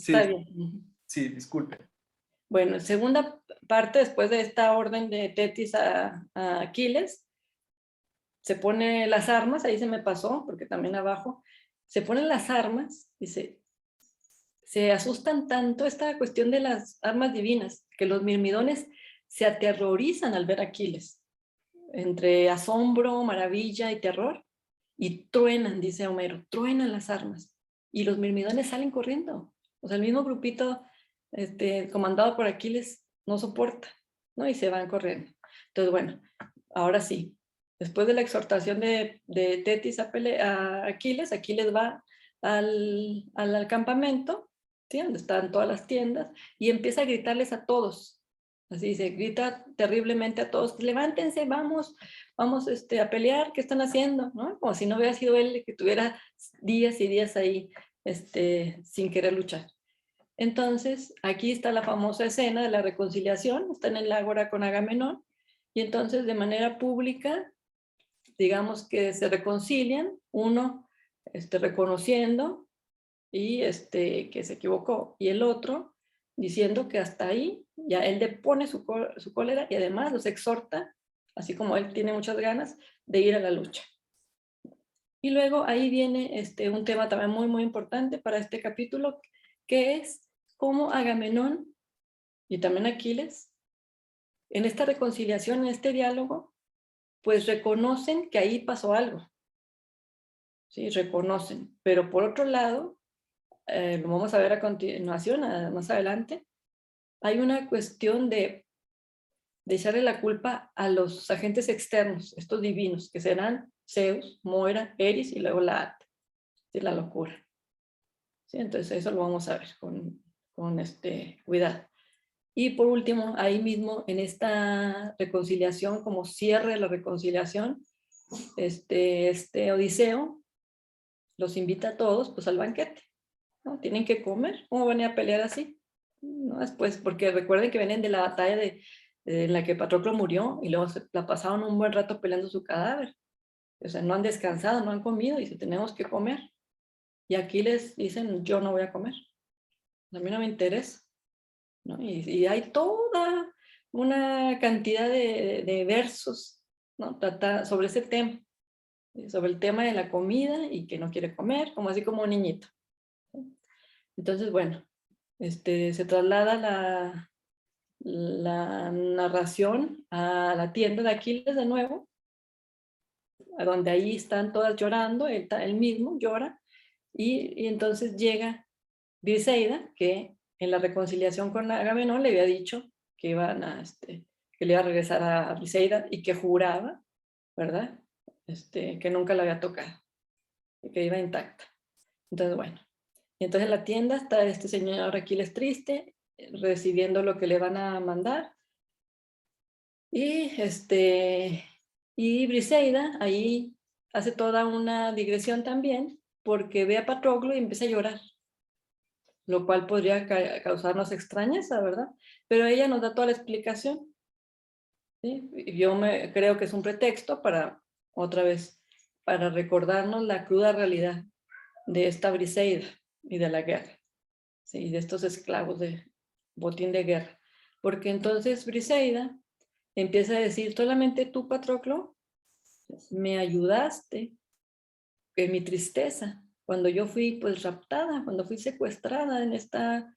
Está Sí, bien. Ujú. sí, disculpe. Bueno, segunda parte, después de esta orden de Tetis a Aquiles, se pone las armas, ahí se me pasó, porque también abajo, se ponen las armas y se asustan tanto esta cuestión de las armas divinas, que los mirmidones se aterrorizan al ver a Aquiles, entre asombro, maravilla y terror, y truenan, dice Homero, truenan las armas, y los mirmidones salen corriendo. O sea, el mismo grupito comandado por Aquiles no soporta, ¿no? Y se van corriendo. Entonces, bueno, ahora sí, después de la exhortación de Tetis a Aquiles, Aquiles va al campamento, ¿sí? Donde están todas las tiendas, y empieza a gritarles a todos. Así se grita terriblemente a todos, levántense, vamos a pelear, ¿qué están haciendo? ¿No? Como si no hubiera sido él el que tuviera días y días ahí sin querer luchar. Entonces, aquí está la famosa escena de la reconciliación, están en el ágora con Agamenón, y entonces de manera pública, digamos que se reconcilian, uno reconociendo y que se equivocó, y el otro diciendo que hasta ahí ya él depone su cólera y además los exhorta, así como él tiene muchas ganas, de ir a la lucha. Y luego ahí viene un tema también muy, muy importante para este capítulo, que es cómo Agamenón y también Aquiles, en esta reconciliación, en este diálogo, pues reconocen que ahí pasó algo, ¿sí? Reconocen, pero por otro lado, lo vamos a ver a continuación, más adelante, hay una cuestión de echarle la culpa a los agentes externos, estos divinos, que serán Zeus, Moira, Eris y luego la de la locura. ¿Sí? Entonces eso lo vamos a ver con cuidado. Y por último, ahí mismo en esta reconciliación, como cierre de la reconciliación, Odiseo los invita a todos pues al banquete, ¿no? Tienen que comer, ¿cómo van a pelear así? ¿No? Después, porque recuerden que vienen de la batalla en la que Patroclo murió y luego se la pasaron un buen rato peleando su cadáver. O sea, no han descansado, no han comido y si tenemos que comer. Y aquí les dicen, yo no voy a comer. A mí no me interesa, ¿no? Y hay toda una cantidad de versos, ¿no? Sobre ese tema, sobre el tema de la comida y que no quiere comer, como así como un niñito. Entonces, bueno, se traslada la narración a la tienda de Aquiles de nuevo, a donde ahí están todas llorando, él mismo llora, y entonces llega Briseida, que en la reconciliación con Agamenón le había dicho que que le iba a regresar a Briseida y que juraba, ¿verdad? Que nunca la había tocado, y que iba intacta. Entonces, bueno, y entonces en la tienda está este señor Aquiles triste, recibiendo lo que le van a mandar, y Briseida ahí hace toda una digresión también, porque ve a Patroclo y empieza a llorar, lo cual podría causarnos extrañeza, ¿verdad? Pero ella nos da toda la explicación, ¿sí? Yo creo que es un pretexto para, otra vez, para recordarnos la cruda realidad de esta Briseida y de la guerra, ¿sí? De estos esclavos de botín de guerra. Porque entonces Briseida empieza a decir, solamente tú, Patroclo, me ayudaste en mi tristeza, cuando yo fui pues raptada, cuando fui secuestrada en esta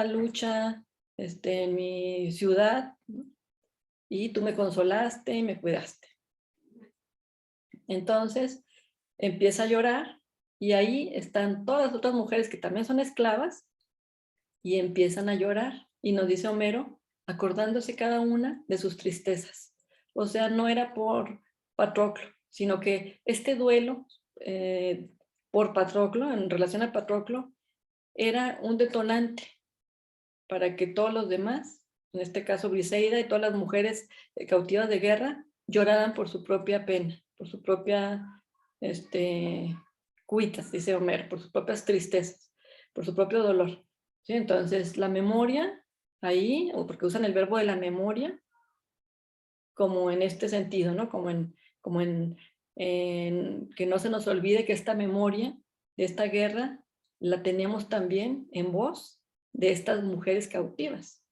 lucha en mi ciudad, ¿no? Y tú me consolaste y me cuidaste. Entonces empieza a llorar y ahí están todas las otras mujeres que también son esclavas y empiezan a llorar. Y nos dice Homero, acordándose cada una de sus tristezas. O sea, no era por Patroclo, sino que este duelo por Patroclo, en relación a Patroclo, era un detonante para que todos los demás, en este caso Briseida y todas las mujeres cautivas de guerra, lloraran por su propia pena, por su propia cuitas, dice Homero, por sus propias tristezas, por su propio dolor. ¿Sí? Entonces, la memoria ahí, o porque usan el verbo de la memoria, como en este sentido, ¿no? Como en que no se nos olvide que esta memoria de esta guerra la teníamos también en voz de estas mujeres cautivas,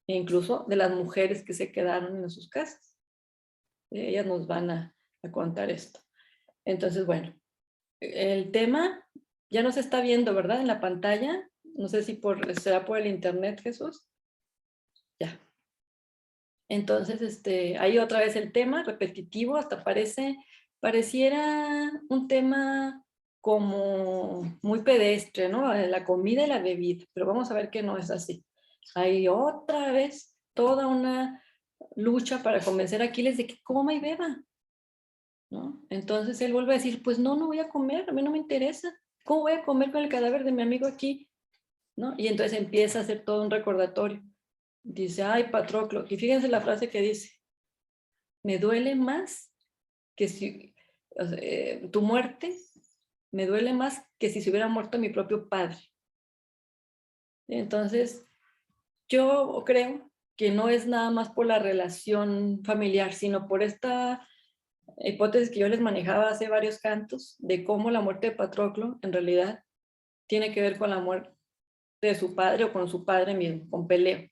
e incluso de las mujeres que se quedaron en sus casas. Ellas nos van a contar esto. Entonces, bueno, el tema ya no se está viendo, ¿verdad? En la pantalla. No sé si será por el internet, Jesús. Ya. Entonces, ahí otra vez el tema repetitivo, hasta pareciera un tema como muy pedestre, ¿no? La comida y la bebida, pero vamos a ver que no es así. Hay otra vez toda una lucha para convencer a Aquiles de que coma y beba, ¿no? Entonces él vuelve a decir, pues no voy a comer, a mí no me interesa. ¿Cómo voy a comer con el cadáver de mi amigo aquí? ¿No? Y entonces empieza a hacer todo un recordatorio. Dice, ay, Patroclo, y fíjense la frase que dice, me duele más que si, o sea, tu muerte me duele más que si se hubiera muerto mi propio padre. Entonces, yo creo que no es nada más por la relación familiar, sino por esta hipótesis que yo les manejaba hace varios cantos, de cómo la muerte de Patroclo en realidad tiene que ver con la muerte de su padre o con su padre mismo, con Peleo,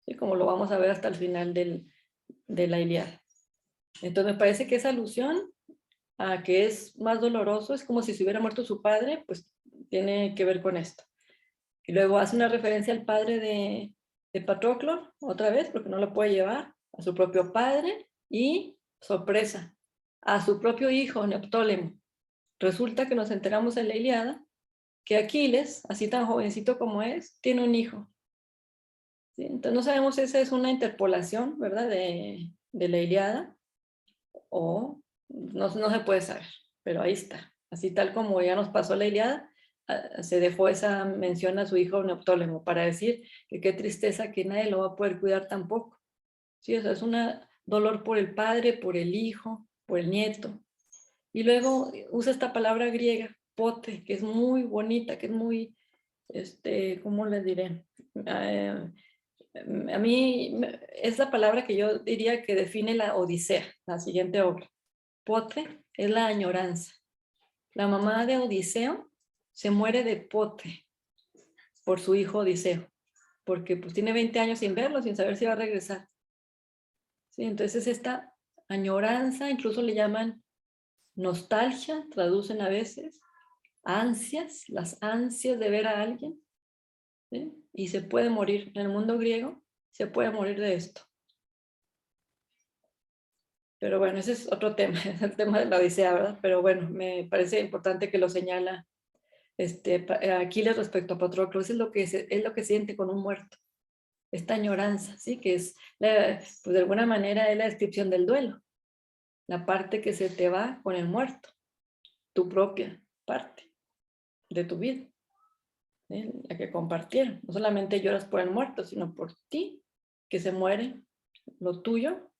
¿sí? Como lo vamos a ver hasta el final de la Ilíada. Entonces me parece que esa alusión a que es más doloroso, es como si se hubiera muerto su padre, pues tiene que ver con esto. Y luego hace una referencia al padre de Patroclo, otra vez, porque no lo puede llevar, a su propio padre y, sorpresa, a su propio hijo, Neoptólemo. Resulta que nos enteramos en la Ilíada que Aquiles, así tan jovencito como es, tiene un hijo. ¿Sí? Entonces no sabemos si esa es una interpolación, ¿verdad?, de la Ilíada, o no se puede saber, pero ahí está. Así tal como ya nos pasó la Ilíada, se dejó esa mención a su hijo Neoptólemo para decir que qué tristeza que nadie lo va a poder cuidar tampoco. Sí, o sea, es un dolor por el padre, por el hijo, por el nieto. Y luego usa esta palabra griega, pote, que es muy bonita, que es muy, ¿cómo les diré? A mí es la palabra que yo diría que define la Odisea, la siguiente obra. Pote es la añoranza. La mamá de Odiseo se muere de pote por su hijo Odiseo, porque pues tiene 20 años sin verlo, sin saber si va a regresar. ¿Sí? Entonces esta añoranza, incluso le llaman nostalgia, traducen a veces, ansias, las ansias de ver a alguien, ¿sí? Y se puede morir, en el mundo griego se puede morir de esto. Pero bueno, ese es otro tema, es el tema de la Odisea, ¿verdad? Pero bueno, me parece importante que lo señala Aquiles respecto a Patroclo. Eso es lo que siente con un muerto, esta añoranza, ¿sí? Que es, pues de alguna manera, es la descripción del duelo, la parte que se te va con el muerto, tu propia parte de tu vida, ¿sí? La que compartieron. No solamente lloras por el muerto, sino por ti, que se muere lo tuyo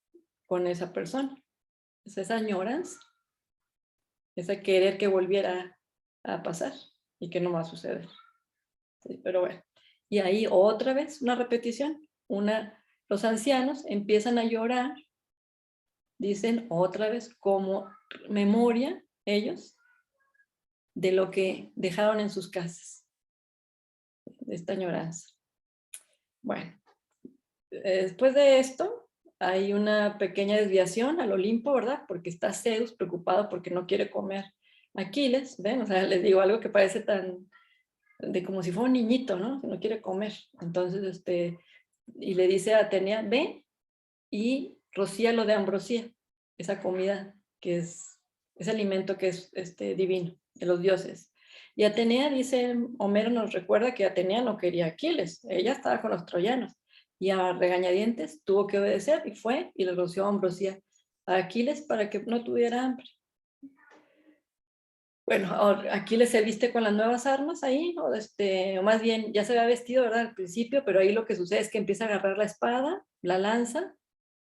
con esa persona. Es esa añoranza, ese querer que volviera a pasar y que no va a suceder. Sí, pero bueno, y ahí otra vez una repetición. Los ancianos empiezan a llorar, dicen otra vez como memoria ellos de lo que dejaron en sus casas, de esta añoranza. Bueno, después de esto hay una pequeña desviación al Olimpo, ¿verdad? Porque está Zeus preocupado porque no quiere comer Aquiles, ¿ven? O sea, les digo algo que parece tan de como si fuera un niñito, ¿no? Que no quiere comer. Entonces, y le dice a Atenea, ve y rocíalo de ambrosía, esa comida que es, ese alimento que es divino, de los dioses. Y Atenea dice, Homero nos recuerda que Atenea no quería a Aquiles, ella estaba con los troyanos, y a regañadientes tuvo que obedecer y fue y le roció ambrosía a Aquiles para que no tuviera hambre. Bueno, Aquiles se viste con las nuevas armas ahí, o más bien ya se había vestido, ¿verdad? Al principio, pero ahí lo que sucede es que empieza a agarrar la espada, la lanza,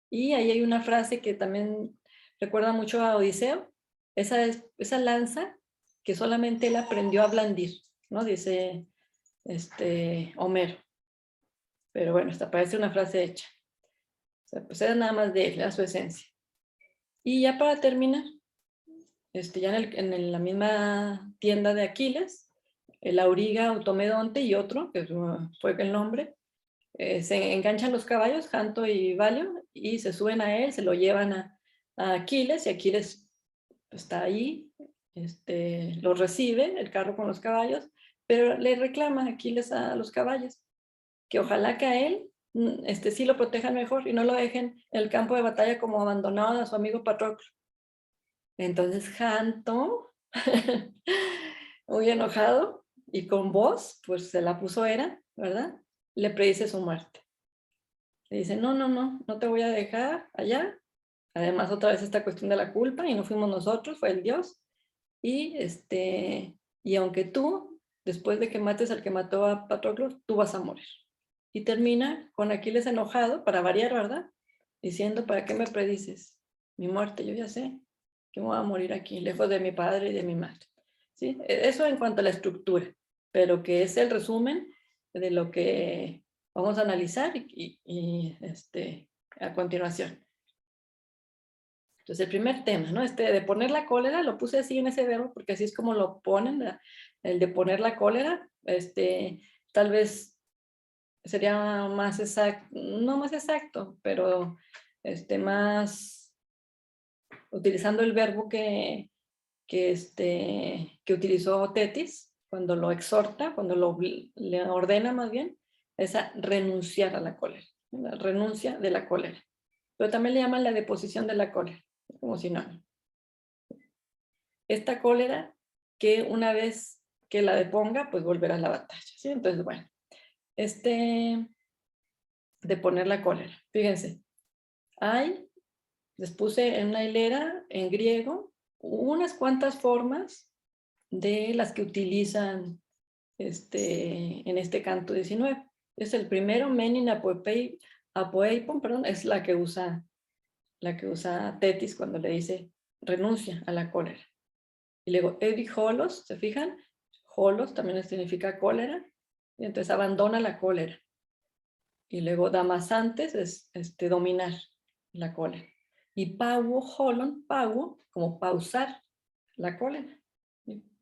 y ahí hay una frase que también recuerda mucho a Odiseo, esa lanza que solamente él aprendió a blandir, ¿no? Dice Homero. Pero bueno, esta parece una frase hecha. O sea, pues era nada más de él, era su esencia. Y ya para terminar, ya en la misma tienda de Aquiles, el auriga Automedonte y otro, que fue el nombre, se enganchan los caballos, Janto y Valio, y se suben a él, se lo llevan a Aquiles, y Aquiles está ahí, lo recibe, el carro con los caballos, pero le reclama Aquiles a los caballos, que ojalá que a él sí lo protejan mejor y no lo dejen en el campo de batalla como abandonado a su amigo Patroclo. Entonces Janto, muy enojado y con voz, pues se la puso Hera, ¿verdad? Le predice su muerte. Le dice, no, no, no, no te voy a dejar allá. Además, otra vez esta cuestión de la culpa, y no fuimos nosotros, fue el Dios. Y, y aunque tú, después de que mates al que mató a Patroclo, tú vas a morir. Y termina con Aquiles enojado, para variar, ¿verdad? Diciendo, ¿para qué me predices mi muerte? Yo ya sé que me voy a morir aquí, lejos de mi padre y de mi madre. ¿Sí? Eso en cuanto a la estructura, pero que es el resumen de lo que vamos a analizar a continuación. Entonces, el primer tema, ¿no? De poner la cólera, lo puse así en ese verbo porque así es como lo ponen, el de poner la cólera, tal vez sería más exacto, no más exacto, pero más utilizando el verbo que utilizó Tetis cuando lo exhorta, cuando le ordena más bien, es a renunciar a la cólera, la renuncia de la cólera. Pero también le llaman la deposición de la cólera, como sinónimo. Esta cólera que una vez que la deponga, pues volverá a la batalla, ¿sí? Entonces, bueno, de poner la cólera. Fíjense, les puse en una hilera en griego unas cuantas formas de las que utilizan en este canto 19. Es el primero, menin apoeipon, perdón, es la que usa Tetis cuando le dice renuncia a la cólera. Y luego Evi holos, ¿se fijan? Holos también significa cólera, y entonces abandona la cólera. Y luego damasantes es dominar la cólera. Y pauo holon, pauo, como pausar la cólera,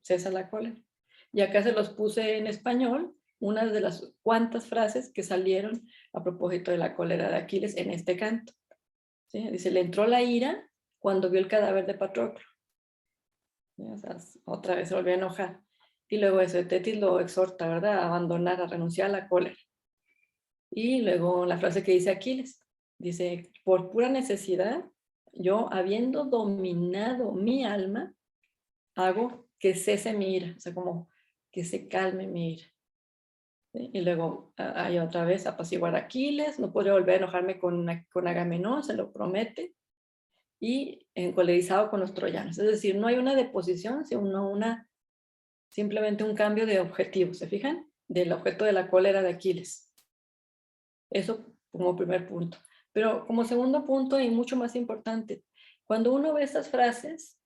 cesa la cólera. Y acá se los puse en español, unas de las cuantas frases que salieron a propósito de la cólera de Aquiles en este canto. ¿Sí? Dice, le entró la ira cuando vio el cadáver de Patroclo. O sea, otra vez se volvió a enojar. Y luego eso, Tetis lo exhorta, ¿verdad? A abandonar, a renunciar a la cólera. Y luego la frase que dice Aquiles, dice, por pura necesidad, yo habiendo dominado mi alma, hago que cese mi ira, o sea, como que se calme mi ira. ¿Sí? Y luego hay otra vez apaciguar a Aquiles, no podría volver a enojarme con Agamenón, se lo promete, y encolerizado con los troyanos. Es decir, no hay una deposición, sino simplemente un cambio de objetivo, ¿se fijan? Del objeto de la cólera de Aquiles. Eso como primer punto. Pero como segundo punto y mucho más importante, cuando uno ve estas frases,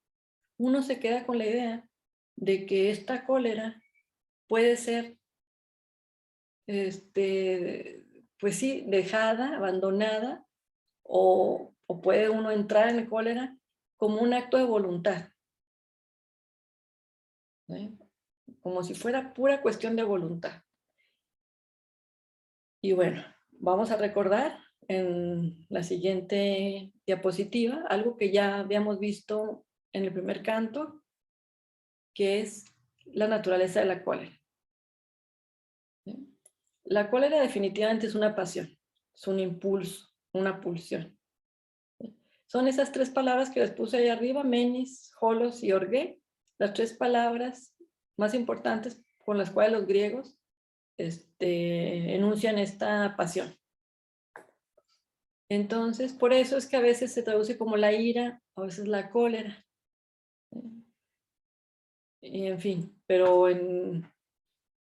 uno se queda con la idea de que esta cólera puede ser, pues sí, dejada, abandonada, o puede uno entrar en cólera como un acto de voluntad, ¿sí? Como si fuera pura cuestión de voluntad. Y bueno, vamos a recordar en la siguiente diapositiva algo que ya habíamos visto en el primer canto, que es la naturaleza de la cólera. ¿Sí? La cólera definitivamente es una pasión, es un impulso, una pulsión. ¿Sí? Son esas tres palabras que les puse ahí arriba, menis, holos y orgué, las tres palabras más importantes con las cuales los griegos enuncian esta pasión. Entonces, por eso es que a veces se traduce como la ira, a veces la cólera. Y en fin, pero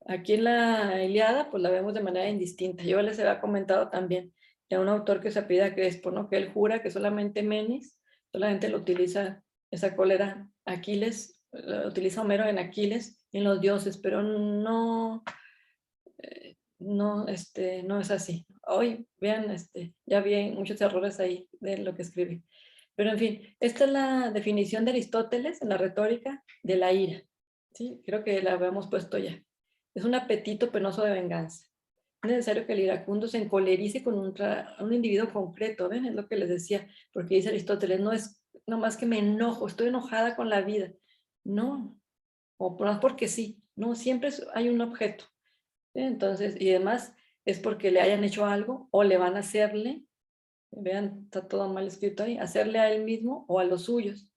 aquí en la Ilíada, pues la vemos de manera indistinta. Yo les había comentado también de un autor que se apellida Crespo, ¿no? Que él jura que solamente Menis, solamente lo utiliza esa cólera Aquiles, lo utiliza Homero en Aquiles y en los dioses, pero no, no es así. Hoy, vean, ya vi muchos errores ahí de lo que escribí. Pero en fin, esta es la definición de Aristóteles en la retórica de la ira. Sí, creo que la habíamos puesto ya. Es un apetito penoso de venganza. Es necesario que el iracundo se encolerice con un individuo concreto, ¿ven? Es lo que les decía, porque dice Aristóteles, no es nomás que me enojo, estoy enojada con la vida. No, o más porque sí, no, siempre hay un objeto. ¿Sí? Entonces, y además es porque le hayan hecho algo o le van a hacerle, vean, está todo mal escrito ahí, hacerle a él mismo o a los suyos.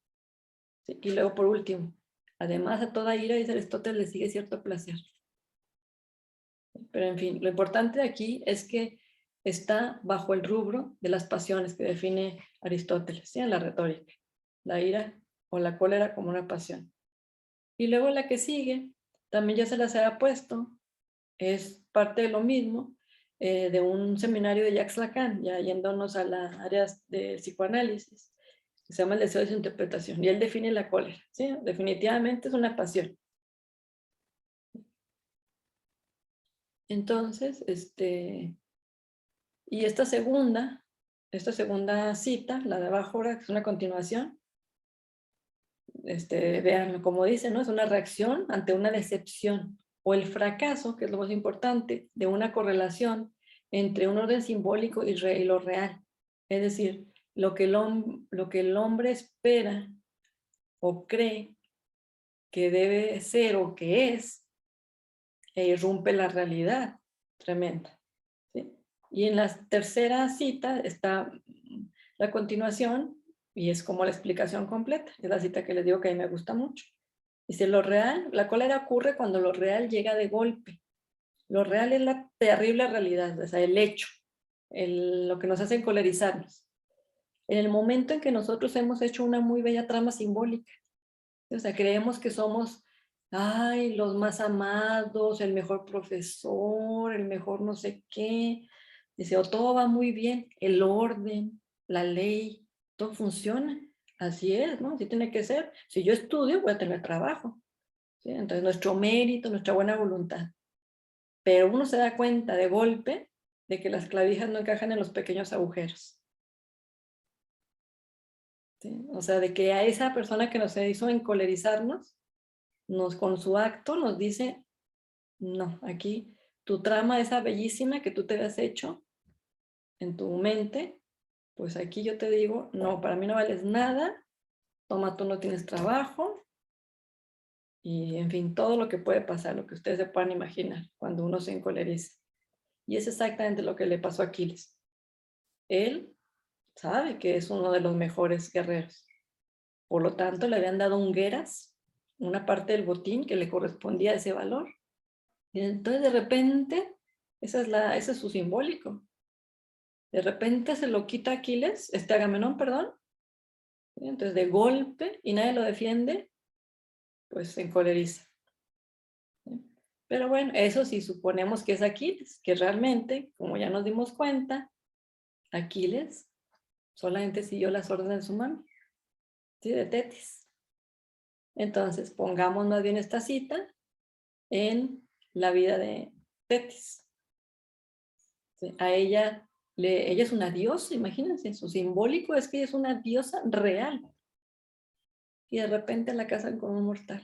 ¿Sí? Y luego por último, además a toda ira, dice Aristóteles, le sigue cierto placer. Pero en fin, lo importante aquí es que está bajo el rubro de las pasiones que define Aristóteles, ¿sí? En la retórica, la ira o la cólera como una pasión. Y luego la que sigue, también ya se las había puesto, es parte de lo mismo, de un seminario de Jacques Lacan, ya yéndonos a las áreas de psicoanálisis, que se llama el deseo de su interpretación, y él define la cólera, ¿sí? Definitivamente es una pasión. Entonces, y esta segunda cita, la de abajo ahora, que es una continuación, vean, como dice, ¿no? Es una reacción ante una decepción o el fracaso, que es lo más importante, de una correlación entre un orden simbólico y lo real. Es decir, lo que el hombre espera o cree que debe ser o que es, e irrumpe la realidad tremenda. ¿Sí? Y en la tercera cita está la continuación y es como la explicación completa. Es la cita que les digo que a mí me gusta mucho. Dice, lo real, la cólera ocurre cuando lo real llega de golpe. Lo real es la terrible realidad, o sea, el hecho, lo que nos hace encolerizarnos. En el momento en que nosotros hemos hecho una muy bella trama simbólica, o sea, creemos que somos, ay, los más amados, el mejor profesor, el mejor no sé qué. Dice, o todo va muy bien, el orden, la ley, todo funciona. Así es, ¿no? Así tiene que ser. Si yo estudio, voy a tener trabajo. ¿Sí? Entonces, nuestro mérito, nuestra buena voluntad. Pero uno se da cuenta de golpe de que las clavijas no encajan en los pequeños agujeros. ¿Sí? O sea, de que a esa persona que nos hizo encolerizarnos, con su acto nos dice, no, aquí tu trama esa bellísima que tú te has hecho en tu mente, pues aquí yo te digo, no, para mí no vales nada, toma, tú no tienes trabajo, y en fin, todo lo que puede pasar, lo que ustedes se puedan imaginar cuando uno se encoleriza. Y es exactamente lo que le pasó a Aquiles. Él sabe que es uno de los mejores guerreros. Por lo tanto, le habían dado un gueras, una parte del botín que le correspondía a ese valor. Y entonces de repente, ese es su simbólico. De repente se lo quita Aquiles, Agamenón, perdón. Entonces de golpe, y nadie lo defiende, pues se encoleriza. Pero bueno, eso sí suponemos que es Aquiles, que realmente, como ya nos dimos cuenta, Aquiles solamente siguió las órdenes de su mami, ¿sí? De Tetis. Entonces, pongamos más bien esta cita en la vida de Tetis. ¿Sí? A ella, ella es una diosa, imagínense, su simbólico es que ella es una diosa real. Y de repente la casan con un mortal.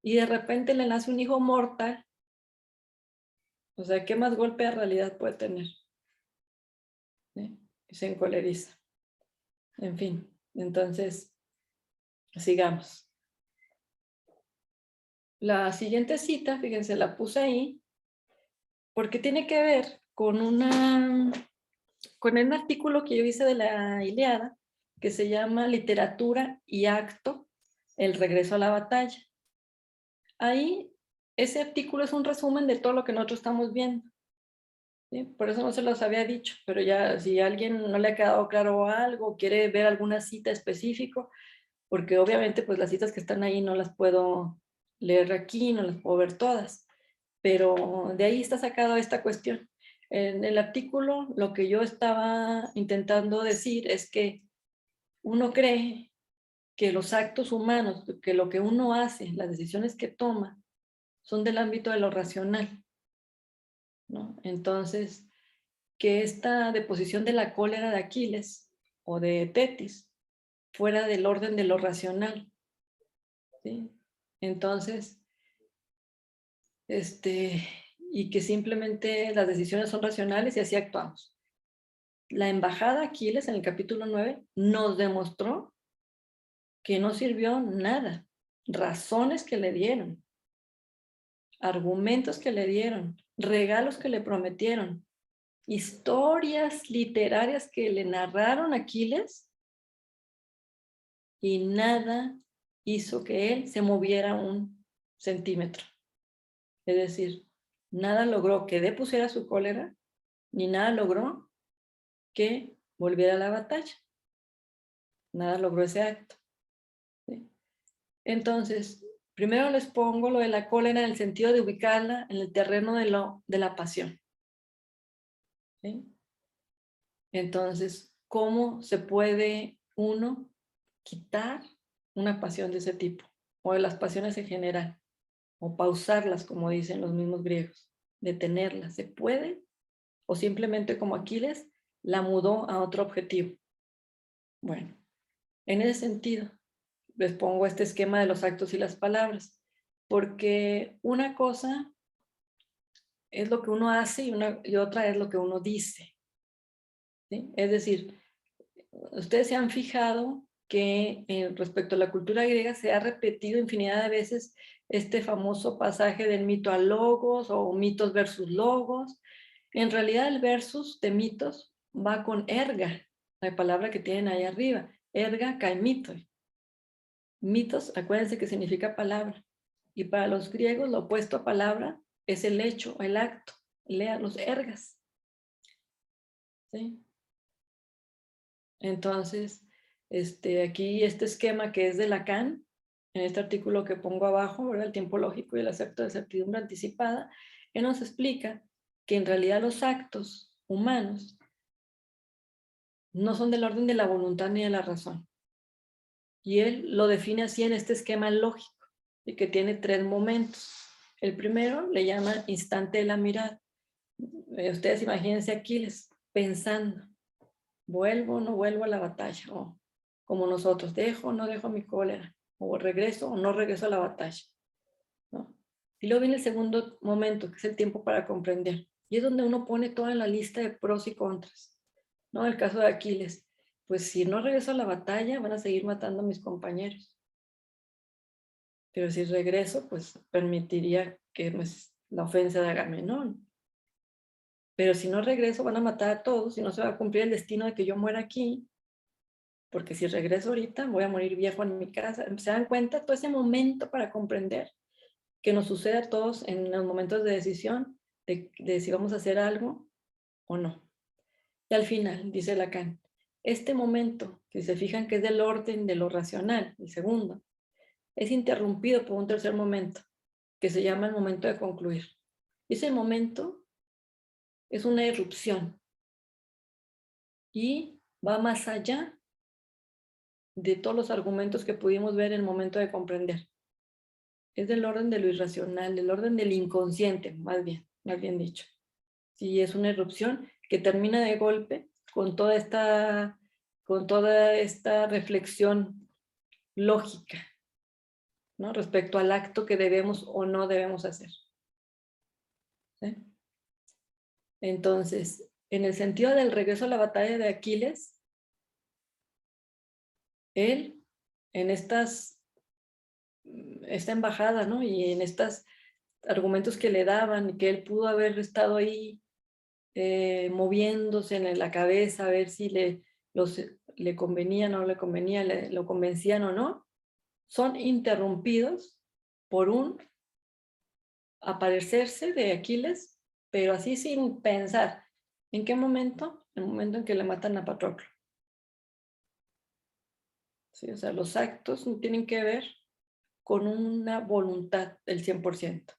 Y de repente le nace un hijo mortal. O sea, ¿qué más golpe de realidad puede tener? ¿Sí? Y se encoleriza. En fin, entonces, sigamos. La siguiente cita, fíjense, la puse ahí, porque tiene que ver con un artículo que yo hice de la Ilíada, que se llama Literatura y Acto, el regreso a la batalla. Ahí, ese artículo es un resumen de todo lo que nosotros estamos viendo. ¿Sí? Por eso no se los había dicho, pero ya si a alguien no le ha quedado claro algo, quiere ver alguna cita específico, porque obviamente pues las citas que están ahí no las puedo leer aquí, no las puedo ver todas, pero de ahí está sacada esta cuestión. En el artículo lo que yo estaba intentando decir es que uno cree que los actos humanos, que lo que uno hace, las decisiones que toma, son del ámbito de lo racional, ¿no? Entonces, que esta deposición de la cólera de Aquiles o de Tetis fuera del orden de lo racional, ¿sí? Entonces, y que simplemente las decisiones son racionales y así actuamos. La embajada Aquiles en el capítulo 9 nos demostró que no sirvió nada. Razones que le dieron, argumentos que le dieron, regalos que le prometieron, historias literarias que le narraron a Aquiles, y nada hizo que él se moviera un centímetro. Es decir, nada logró que depusiera su cólera, ni nada logró que volviera a la batalla. Nada logró ese acto. ¿Sí? Entonces, primero les pongo lo de la cólera en el sentido de ubicarla en el terreno de la pasión. ¿Sí? Entonces, ¿cómo se puede uno quitar una pasión de ese tipo? O de las pasiones en general. O pausarlas, como dicen los mismos griegos. Detenerlas. ¿Se puede? O simplemente como Aquiles, la mudó a otro objetivo. Bueno, en ese sentido, les pongo este esquema de los actos y las palabras. Porque una cosa es lo que uno hace y otra es lo que uno dice. ¿Sí? Es decir, ustedes se han fijado que respecto a la cultura griega se ha repetido infinidad de veces este famoso pasaje del mito a logos o mitos versus logos. En realidad el versus de mitos va con erga, la palabra que tienen ahí arriba. Erga cae mito. Mitos, acuérdense que significa palabra. Y para los griegos lo opuesto a palabra es el hecho, el acto. Lean los ergas. ¿Sí? Entonces, aquí este esquema que es de Lacan, en este artículo que pongo abajo, ¿verdad? El tiempo lógico y el acepto de certidumbre anticipada, él nos explica que en realidad los actos humanos no son del orden de la voluntad ni de la razón. Y él lo define así en este esquema lógico, y que tiene 3 momentos. El primero le llama instante de la mirada. Ustedes imagínense Aquiles pensando, ¿vuelvo o no vuelvo a la batalla? O como nosotros, ¿dejo o no dejo mi cólera? ¿O regreso o no regreso a la batalla? ¿No? Y luego viene el segundo momento, que es el tiempo para comprender. Y es donde uno pone toda la lista de pros y contras. ¿No? El caso de Aquiles. Pues si no regreso a la batalla, van a seguir matando a mis compañeros. Pero si regreso, pues permitiría que la ofensa de Agamenón. Pero si no regreso, van a matar a todos y no se va a cumplir el destino de que yo muera aquí. Porque si regreso ahorita, voy a morir viejo en mi casa. ¿Se dan cuenta? Todo ese momento para comprender que nos sucede a todos en los momentos de decisión de si vamos a hacer algo o no. Y al final, dice Lacan, este momento, si se fijan que es del orden de lo racional, el segundo, es interrumpido por un tercer momento, que se llama el momento de concluir. Ese momento es una irrupción y va más allá de todos los argumentos que pudimos ver en el momento de comprender. Es del orden de lo irracional, del orden del inconsciente, más bien dicho. Sí, es una irrupción que termina de golpe con toda esta reflexión lógica, ¿no? Respecto al acto que debemos o no debemos hacer. ¿Sí? Entonces, en el sentido del regreso a la batalla de Aquiles, él, en esta embajada, ¿no? Y en estos argumentos que le daban, que él pudo haber estado ahí moviéndose en la cabeza a ver si le convenía o no le convenía, lo convencían o no, son interrumpidos por un aparecerse de Aquiles, pero así sin pensar. ¿En qué momento? El momento en que le matan a Patroclo. ¿Sí? O sea, los actos no tienen que ver con una voluntad del 100%.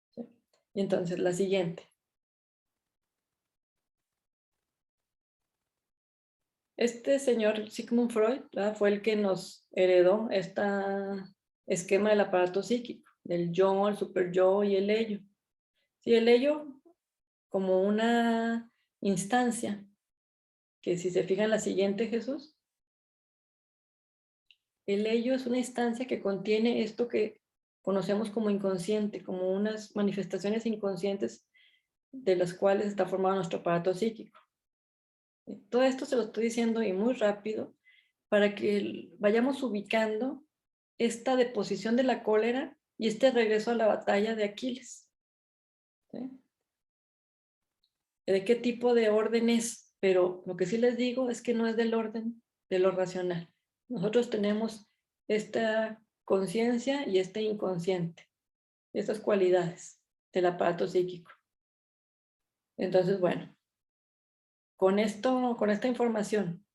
¿Sí? Y entonces la siguiente. Este señor Sigmund Freud, ¿verdad? Fue el que nos heredó este esquema del aparato psíquico, del yo, el superyo y el ello. Sí, el ello como una instancia, que si se fijan en la siguiente, Jesús, el ello es una instancia que contiene esto que conocemos como inconsciente, como unas manifestaciones inconscientes de las cuales está formado nuestro aparato psíquico. Todo esto se lo estoy diciendo y muy rápido para que vayamos ubicando esta deposición de la cólera y este regreso a la batalla de Aquiles. ¿Sí? ¿De qué tipo de orden es? Pero lo que sí les digo es que no es del orden de lo racional. Nosotros tenemos esta conciencia y este inconsciente, estas cualidades del aparato psíquico. Entonces, bueno, con esta información,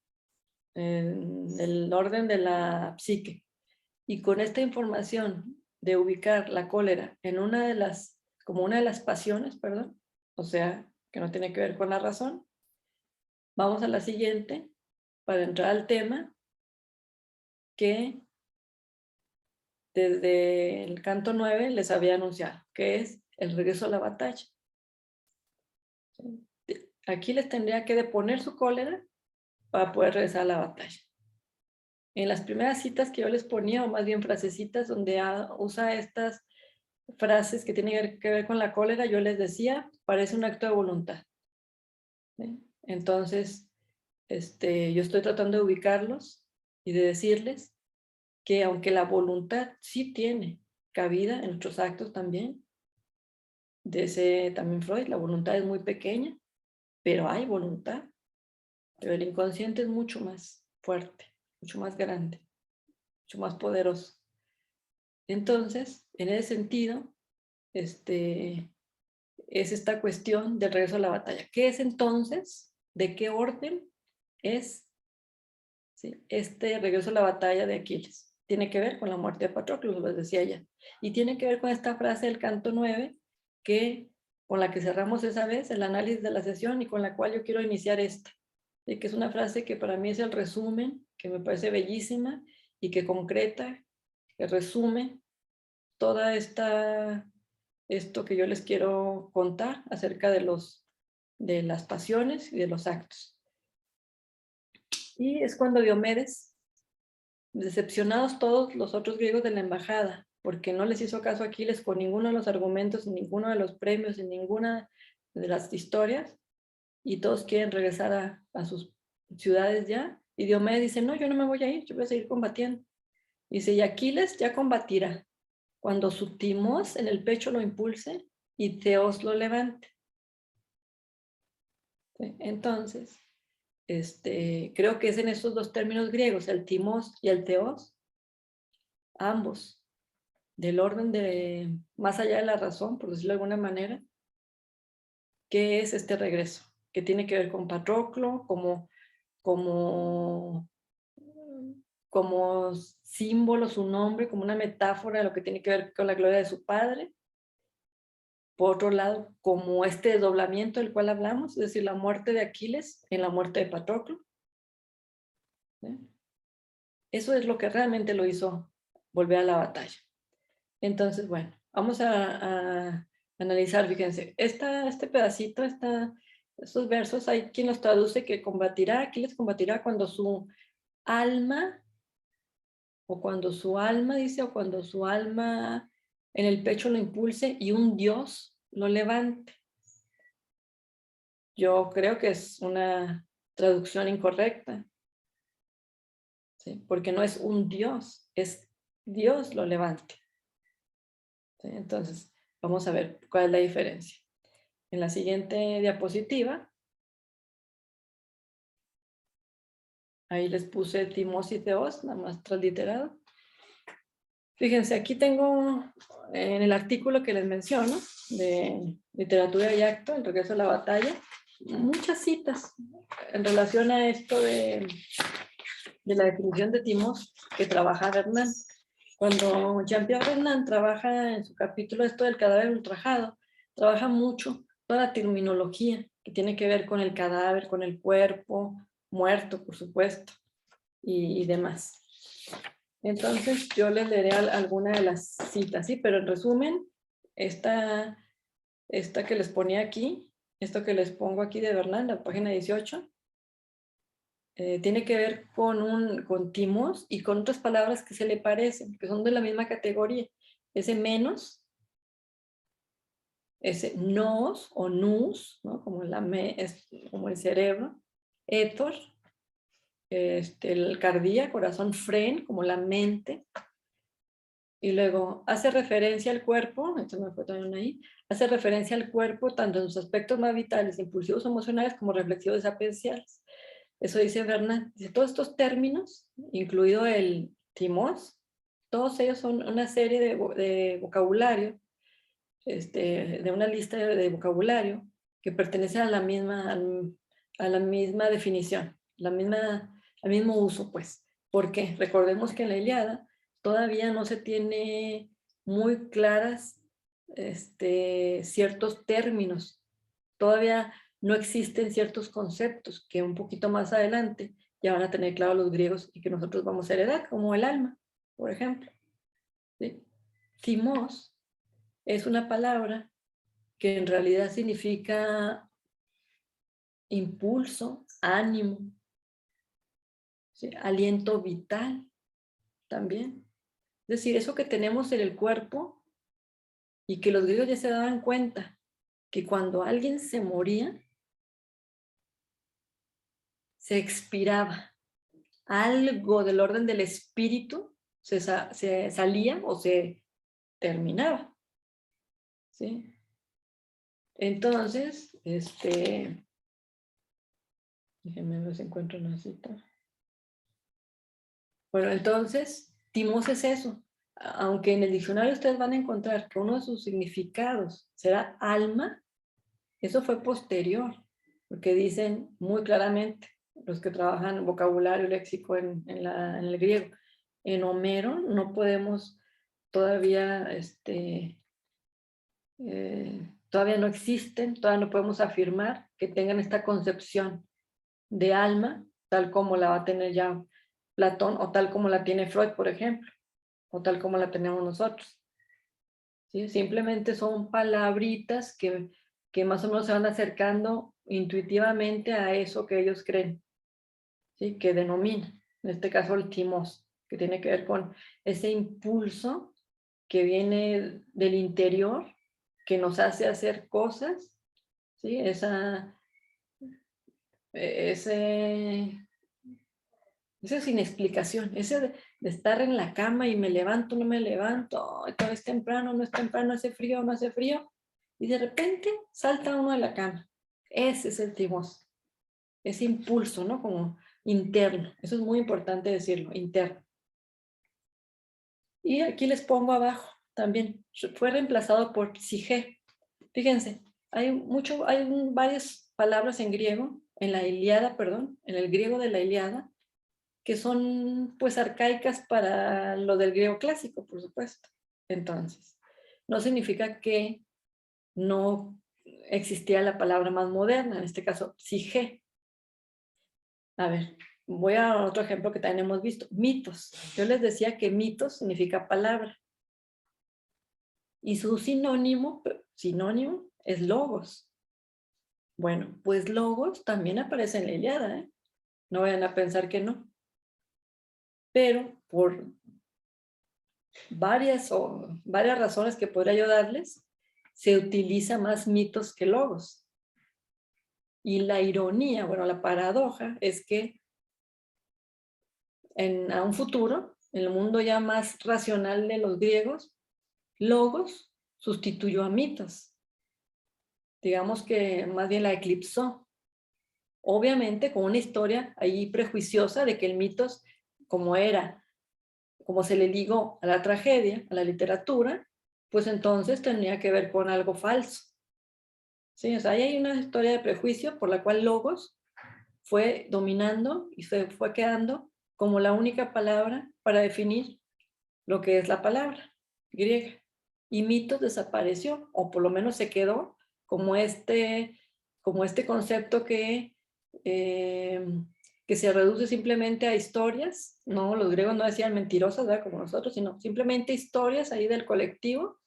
en el orden de la psique, y con esta información de ubicar la cólera en como una de las pasiones, perdón, o sea, que no tiene que ver con la razón, vamos a la siguiente para entrar al tema que desde el canto 9 les había anunciado, que es el regreso a la batalla. Aquí les tendría que deponer su cólera para poder regresar a la batalla. En las primeras citas que yo les ponía, o más bien frasecitas, donde usa estas frases que tienen que ver con la cólera, yo les decía, parece un acto de voluntad. ¿Sí? Entonces, yo estoy tratando de ubicarlos y de decirles que aunque la voluntad sí tiene cabida en nuestros actos también, dice también Freud, la voluntad es muy pequeña, pero hay voluntad. Pero el inconsciente es mucho más fuerte, mucho más grande, mucho más poderoso. Entonces, en ese sentido, es esta cuestión del regreso a la batalla. ¿Qué es entonces? ¿De qué orden es, ¿sí?, este regreso a la batalla de Aquiles? Tiene que ver con la muerte de Patroclo, lo decía ya. Y tiene que ver con esta frase del canto 9, con la que cerramos esa vez el análisis de la sesión y con la cual yo quiero iniciar esta. Que es una frase que para mí es el resumen, que me parece bellísima y que concreta, que resume toda esto que yo les quiero contar acerca de las pasiones y de los actos. Y es cuando Diomedes, decepcionados todos los otros griegos de la embajada, porque no les hizo caso a Aquiles con ninguno de los argumentos, ni ninguno de los premios, ni ninguna de las historias, y todos quieren regresar a sus ciudades ya, y Diomedes dice, no, yo no me voy a ir, yo voy a seguir combatiendo. Dice, y Aquiles ya combatirá, cuando su timos en el pecho lo impulse y Teos lo levante. ¿Sí? Entonces, creo que es en estos dos términos griegos, el timos y el teos, ambos, del orden de más allá de la razón, por decirlo de alguna manera, que es este regreso, que tiene que ver con Patroclo como símbolo, su nombre, como una metáfora de lo que tiene que ver con la gloria de su padre. Por otro lado, como este desdoblamiento del cual hablamos, es decir, la muerte de Aquiles en la muerte de Patroclo. ¿Sí? Eso es lo que realmente lo hizo volver a la batalla. Entonces, bueno, vamos a analizar, fíjense, este pedacito, estos versos, hay quien los traduce que combatirá, Aquiles combatirá cuando su alma, dice, o cuando su alma en el pecho lo impulse y un Dios lo levante. Yo creo que es una traducción incorrecta, ¿sí? Porque no es un Dios, es Dios lo levante. ¿Sí? Entonces, vamos a ver cuál es la diferencia. En la siguiente diapositiva, ahí les puse Timos y Teos, nada más transliterado. Fíjense, aquí tengo en el artículo que les menciono, de literatura y acto, el regreso a la batalla, muchas citas en relación a esto de la definición de Timos que trabaja Hernán. Cuando Jean-Pierre Hernán trabaja en su capítulo esto del cadáver ultrajado, trabaja mucho toda la terminología que tiene que ver con el cadáver, con el cuerpo, muerto, por supuesto, y demás. Entonces, yo les leeré alguna de las citas, ¿sí? Pero en resumen, esta que les ponía aquí, esto que les pongo aquí de Bernal, la página 18, tiene que ver con timos y con otras palabras que se le parecen, que son de la misma categoría. ese menos, ese nos o nus, ¿no? Como, como el cerebro, éter, el cardía, corazón, fren, como la mente, y luego hace referencia al cuerpo, esto me fue también ahí, hace referencia al cuerpo tanto en sus aspectos más vitales, impulsivos, emocionales, como reflexivos y sapienciales. Eso dice Bernat. Dice, todos estos términos, incluido el timos, todos ellos son una serie de vocabulario, de una lista de vocabulario que pertenece a la misma definición, al mismo uso, pues. ¿Por qué? Recordemos que en la Ilíada todavía no se tiene muy claras ciertos términos, todavía no existen ciertos conceptos que un poquito más adelante ya van a tener claro los griegos y que nosotros vamos a heredar, como el alma, por ejemplo. ¿Sí? Timos es una palabra que en realidad significa impulso, ánimo, ¿sí? Aliento vital también. Es decir, eso que tenemos en el cuerpo y que los griegos ya se daban cuenta que cuando alguien se moría, se expiraba. Algo del orden del espíritu se salía o se terminaba. ¿Sí? Entonces, déjenme ver si encuentro una cita. Bueno, entonces, timos es eso. Aunque en el diccionario ustedes van a encontrar que uno de sus significados será alma, eso fue posterior, porque dicen muy claramente los que trabajan vocabulario léxico en el griego. En Homero no podemos todavía, todavía no existen, todavía no podemos afirmar que tengan esta concepción de alma, tal como la va a tener ya Platón, o tal como la tiene Freud, por ejemplo, o tal como la tenemos nosotros. ¿Sí? Simplemente son palabritas que más o menos se van acercando intuitivamente a eso que ellos creen, ¿sí? Que denominan, en este caso el timos, que tiene que ver con ese impulso que viene del interior, que nos hace hacer cosas, ¿sí? Ese sin explicación, ese de estar en la cama y me levanto, no me levanto, todo es temprano, no es temprano, hace frío, no hace frío, y de repente salta uno de la cama. Ese es el timos, ese impulso, ¿no? Como interno, eso es muy importante decirlo, interno. Y aquí les pongo abajo también, fue reemplazado por psige. Fíjense, hay varias palabras en griego, en la Ilíada, perdón, en el griego de la Ilíada, que son pues arcaicas para lo del griego clásico, por supuesto. Entonces, no significa que no existía la palabra más moderna, en este caso, psige. A ver, voy a otro ejemplo que también hemos visto, mitos. Yo les decía que mitos significa palabra. Y su sinónimo es logos. Bueno, pues logos también aparece en la Ilíada, ¿eh? No vayan a pensar que no. Pero por varias razones que podría yo darles, se utiliza más mitos que logos. Y la ironía, bueno, la paradoja es que a un futuro, en el mundo ya más racional de los griegos, logos sustituyó a mitos. Digamos que más bien la eclipsó. Obviamente con una historia ahí prejuiciosa de que el mitos, como se le ligó a la tragedia, a la literatura, pues entonces tenía que ver con algo falso. Sí, o sea, ahí hay una historia de prejuicio por la cual logos fue dominando y se fue quedando como la única palabra para definir lo que es la palabra griega. Y mitos desapareció, o por lo menos se quedó como este concepto que se reduce simplemente a historias, no, los griegos no decían mentirosas, ¿verdad? Como nosotros, sino simplemente historias ahí del colectivo,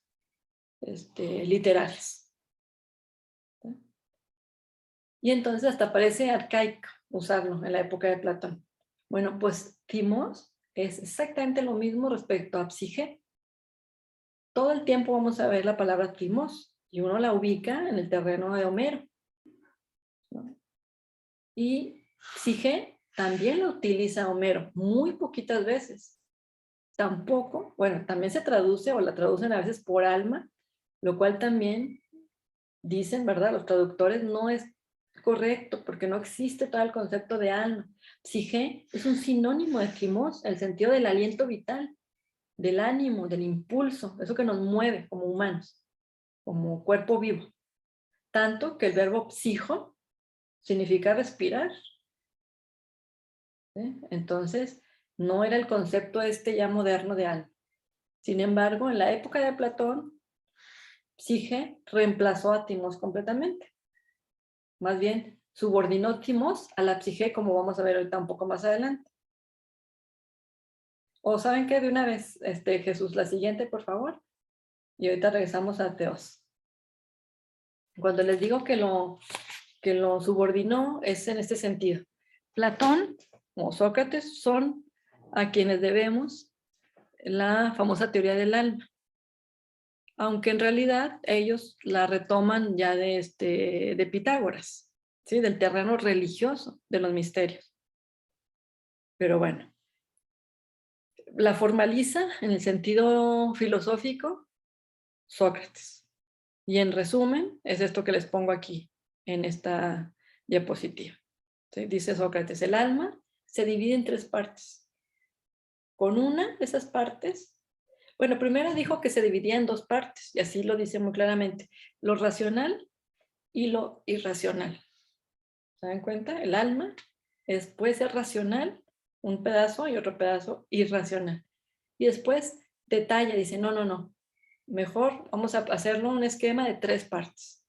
literarias. Y entonces hasta parece arcaico usarlo en la época de Platón. Bueno, pues timos es exactamente lo mismo respecto a psige. todo el tiempo vamos a ver la palabra timos y uno la ubica en el terreno de Homero, ¿no? Y psique también lo utiliza Homero, muy poquitas veces. Tampoco, bueno, también se traduce o la traducen a veces por alma, lo cual también dicen, ¿verdad? Los traductores no es correcto porque no existe todo el concepto de alma. Psique es un sinónimo de timos, el sentido del aliento vital, del ánimo, del impulso, eso que nos mueve como humanos, como cuerpo vivo. Tanto que el verbo psijo significa respirar. ¿Sí? Entonces, no era el concepto este ya moderno de alma. Sin embargo, en la época de Platón, psique reemplazó a timos completamente. Más bien, subordinó timos a la psique, como vamos a ver ahorita un poco más adelante. O saben qué, de una vez, Jesús, la siguiente, por favor. Y ahorita regresamos a Teos. Cuando les digo que lo subordinó, es en este sentido. Platón o Sócrates son a quienes debemos la famosa teoría del alma. Aunque en realidad ellos la retoman ya de Pitágoras, ¿sí? Del terreno religioso, de los misterios. Pero bueno, la formaliza en el sentido filosófico Sócrates. Y en resumen, es esto que les pongo aquí en esta diapositiva. ¿Sí? Dice Sócrates, el alma se divide en 3 partes. Con una de esas partes, bueno, primero dijo que se dividía en 2 partes, y así lo dice muy claramente, lo racional y lo irracional. ¿Se dan cuenta? El alma puede ser racional, un pedazo, y otro pedazo irracional. Y después detalla, dice, no, mejor vamos a hacerlo un esquema de 3 partes.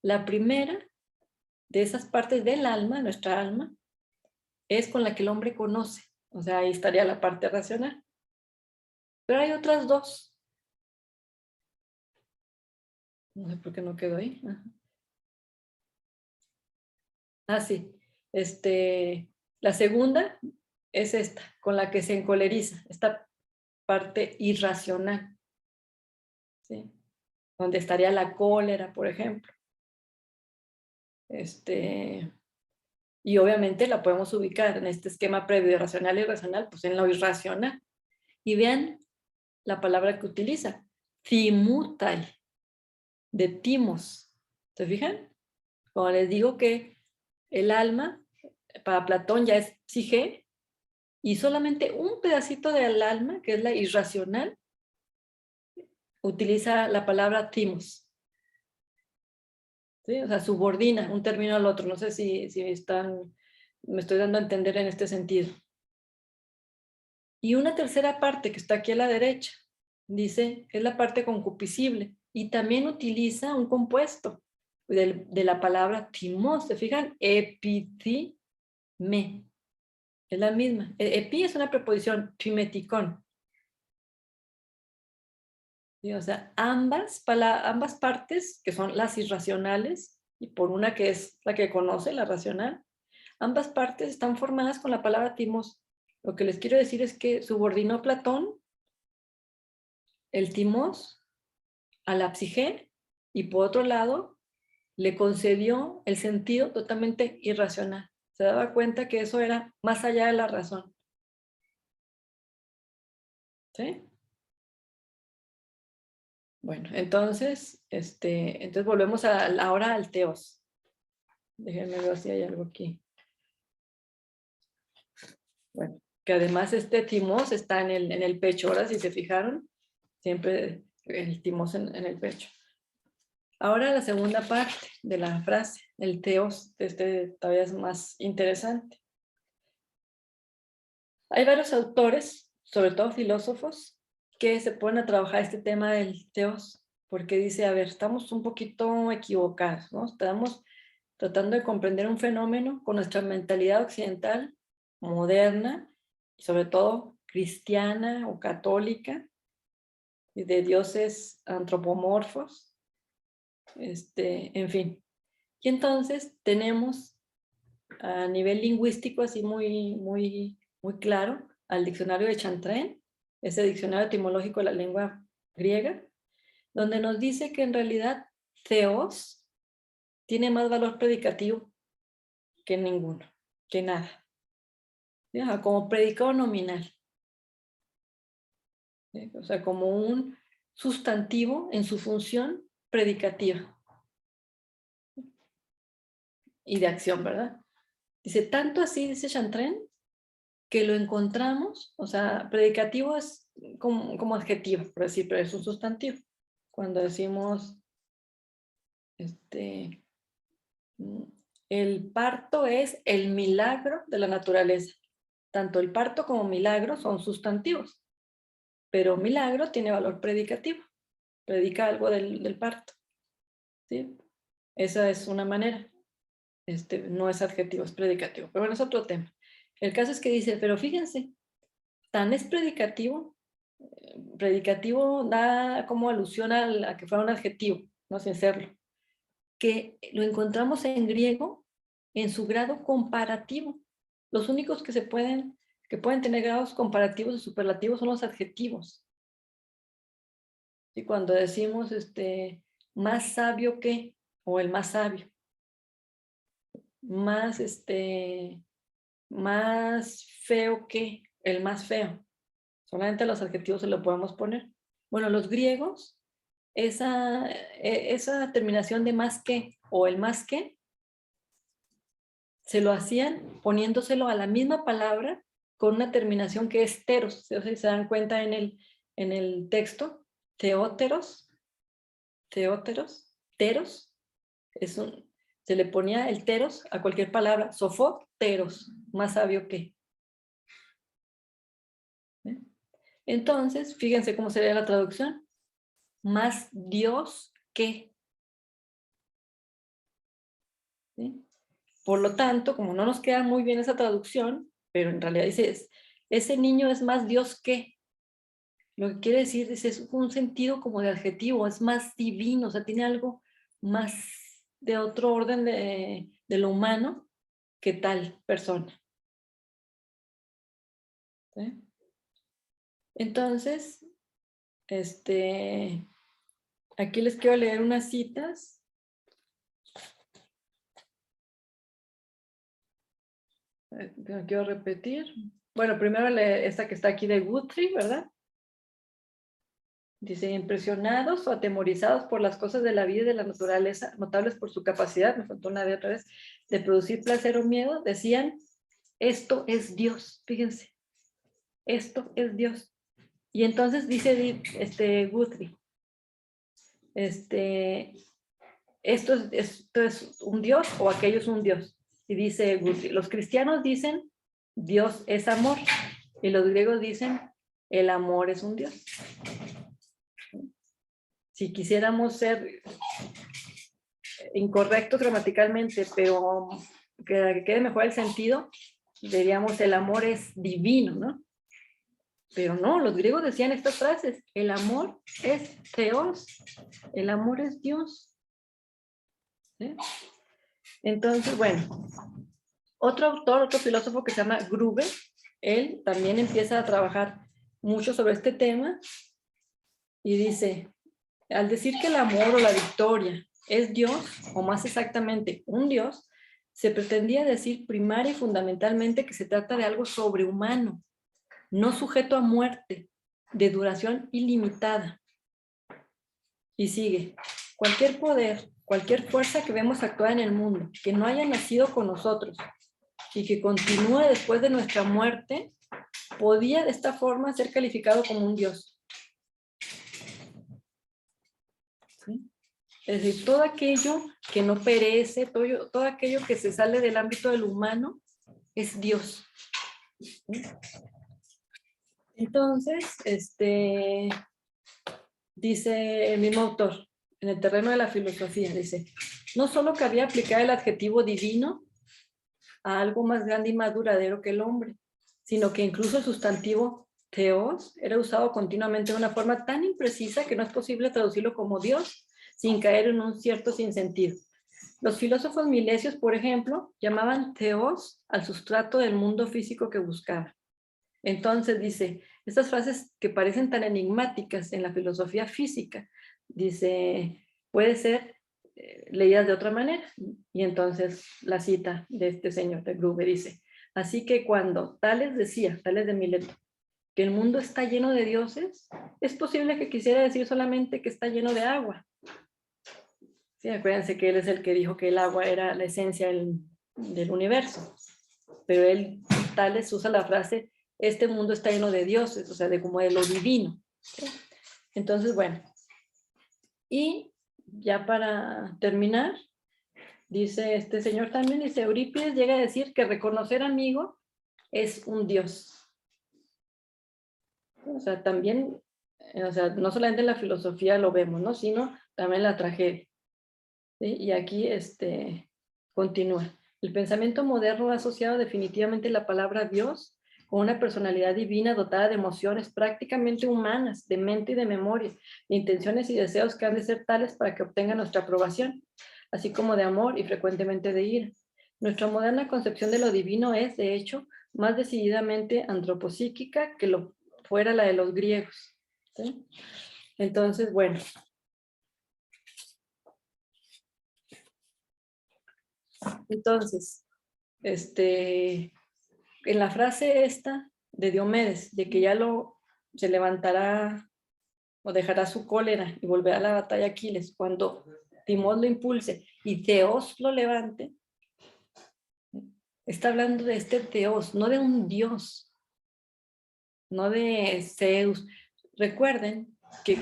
La primera de esas partes del alma, nuestra alma, es con la que el hombre conoce. O sea, ahí estaría la parte racional. Pero hay otras 2. No sé por qué no quedó ahí. Ajá. Ah, sí. La segunda es esta, con la que se encoleriza, esta parte irracional, ¿sí? Donde estaría la cólera, por ejemplo. Y obviamente la podemos ubicar en este esquema previo de racional y irracional, pues en lo irracional. Y vean la palabra que utiliza, timutai, de timos. ¿Se fijan? Como les digo que el alma, para Platón ya es psique, y solamente un pedacito del alma, que es la irracional, utiliza la palabra timos. ¿Sí? O sea, subordina un término al otro. No sé si me estoy dando a entender en este sentido. Y una tercera parte que está aquí a la derecha, dice, es la parte concupiscible. Y también utiliza un compuesto de la palabra timos. ¿Se fijan? Epitime. Es la misma. Epi es una preposición, timeticón. ¿Sí? O sea, ambas partes, que son las irracionales, y por una que es la que conoce, la racional, ambas partes están formadas con la palabra timos. Lo que les quiero decir es que subordinó Platón el timos a la psique y por otro lado le concedió el sentido totalmente irracional. Se daba cuenta que eso era más allá de la razón. ¿Sí? Bueno, entonces volvemos ahora al teos. Déjenme ver si hay algo aquí. Bueno, que además este timos está en el pecho. Ahora, si se fijaron, siempre el timos en el pecho. Ahora la segunda parte de la frase, el teos, todavía es más interesante. Hay varios autores, sobre todo filósofos, que se ponen a trabajar este tema del teos, porque dice, a ver, estamos un poquito equivocados, ¿no? Estamos tratando de comprender un fenómeno con nuestra mentalidad occidental, moderna, y sobre todo cristiana o católica, y de dioses antropomorfos, en fin. Y entonces tenemos a nivel lingüístico así muy claro al diccionario de Chantrén, ese diccionario etimológico de la lengua griega, donde nos dice que en realidad theos tiene más valor predicativo que ninguno, que nada. ¿Ya? Como predicado nominal. ¿Sí? O sea, como un sustantivo en su función predicativa. Y de acción, ¿verdad? Dice, tanto así, dice Chantrén, que lo encontramos, o sea, predicativo es como adjetivo, por decir, pero es un sustantivo. Cuando decimos, el parto es el milagro de la naturaleza. Tanto el parto como milagro son sustantivos, pero milagro tiene valor predicativo. Predica algo del parto. ¿Sí? Esa es una manera. No es adjetivo, es predicativo. Pero bueno, es otro tema. El caso es que dice, pero fíjense, tan es predicativo da como alusión a que fuera un adjetivo, no sin serlo, que lo encontramos en griego en su grado comparativo. Los únicos que pueden tener grados comparativos y superlativos son los adjetivos. Y cuando decimos más sabio que, o el más sabio, más más feo que, el más feo. Solamente los adjetivos se lo podemos poner. Bueno, los griegos, esa terminación de más que o el más que, se lo hacían poniéndoselo a la misma palabra con una terminación que es teros. Si se dan cuenta en el texto, teóteros, teros, se le ponía el teros a cualquier palabra. Sofó, teros, más sabio que. ¿Eh? Entonces, fíjense cómo sería la traducción. Más Dios que. ¿Sí? Por lo tanto, como no nos queda muy bien esa traducción, pero en realidad dice, ese niño es más Dios que. Lo que quiere decir es un sentido como de adjetivo, es más divino, o sea, tiene algo más de otro orden de lo humano que tal persona. ¿Sí? Entonces, aquí les quiero leer unas citas. Quiero repetir. Bueno, primero esta que está aquí de Guthrie, ¿verdad? Dice, impresionados o atemorizados por las cosas de la vida y de la naturaleza, notables por su capacidad, me faltó una de otra vez, de producir placer o miedo, decían, esto es Dios, fíjense, esto es Dios. Y entonces dice Guthrie, esto es un Dios o aquello es un Dios. Y dice Guthrie, los cristianos dicen, Dios es amor, y los griegos dicen, el amor es un Dios. Si quisiéramos ser incorrectos gramaticalmente, pero que quede mejor el sentido, diríamos el amor es divino, ¿no? Pero no, los griegos decían estas frases, el amor es Theos, el amor es Dios. ¿Sí? Entonces, bueno, otro autor, otro filósofo que se llama Gruber, él también empieza a trabajar mucho sobre este tema y dice, al decir que el amor o la victoria es Dios, o más exactamente un Dios, se pretendía decir primaria y fundamentalmente que se trata de algo sobrehumano, no sujeto a muerte, de duración ilimitada. Y sigue, cualquier poder, cualquier fuerza que vemos actuar en el mundo, que no haya nacido con nosotros y que continúe después de nuestra muerte, podía de esta forma ser calificado como un Dios. ¿Sí? Es decir, todo aquello que no perece, todo aquello que se sale del ámbito del humano, es Dios. ¿Sí? Entonces, dice el mismo autor, en el terreno de la filosofía, dice, no solo cabía aplicar el adjetivo divino a algo más grande y más duradero que el hombre, sino que incluso el sustantivo theos era usado continuamente de una forma tan imprecisa que no es posible traducirlo como Dios sin caer en un cierto sinsentido. Los filósofos milesios, por ejemplo, llamaban theos al sustrato del mundo físico que buscaban. Entonces dice, estas frases que parecen tan enigmáticas en la filosofía física dice, puede ser leídas de otra manera. Y entonces la cita de este señor de Gruber dice, así que cuando Tales decía, Tales de Mileto, que el mundo está lleno de dioses, es posible que quisiera decir solamente que está lleno de agua. Sí, acuérdense que él es el que dijo que el agua era la esencia del universo, pero él, Tales, usa la frase, este mundo está lleno de dioses, o sea, de como de lo divino. ¿Sí? Entonces, bueno, y ya para terminar, dice este señor también, dice, Eurípides llega a decir que reconocer amigo es un dios. O sea, también, o sea, no solamente en la filosofía lo vemos, ¿no? Sino también en la tragedia. ¿Sí? Y aquí continúa. El pensamiento moderno ha asociado definitivamente la palabra Dios con una personalidad divina dotada de emociones prácticamente humanas, de mente y de memoria, de intenciones y deseos que han de ser tales para que obtengan nuestra aprobación, así como de amor y frecuentemente de ira. Nuestra moderna concepción de lo divino es, de hecho, más decididamente antropopsíquica que lo fuera la de los griegos. ¿Sí? Entonces, bueno, entonces, en la frase esta de Diomedes, de que ya se levantará o dejará su cólera y volverá a la batalla Aquiles cuando Timón lo impulse y Teos lo levante, está hablando de este Teos, no de un dios, no de Zeus. Recuerden que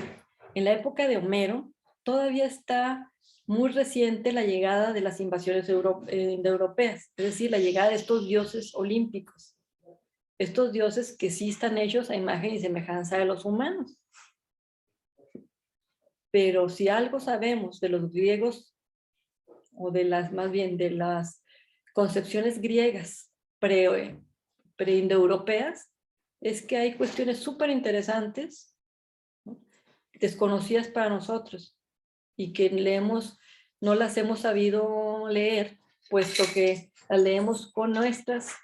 en la época de Homero todavía está muy reciente la llegada de las invasiones europeas, es decir, la llegada de estos dioses olímpicos, estos dioses que sí están hechos a imagen y semejanza de los humanos. Pero si algo sabemos de los griegos, o de las, más bien de las concepciones griegas pre-indoeuropeas, es que hay cuestiones súper interesantes, ¿no?, desconocidas para nosotros, y que no las hemos sabido leer, puesto que las leemos con nuestras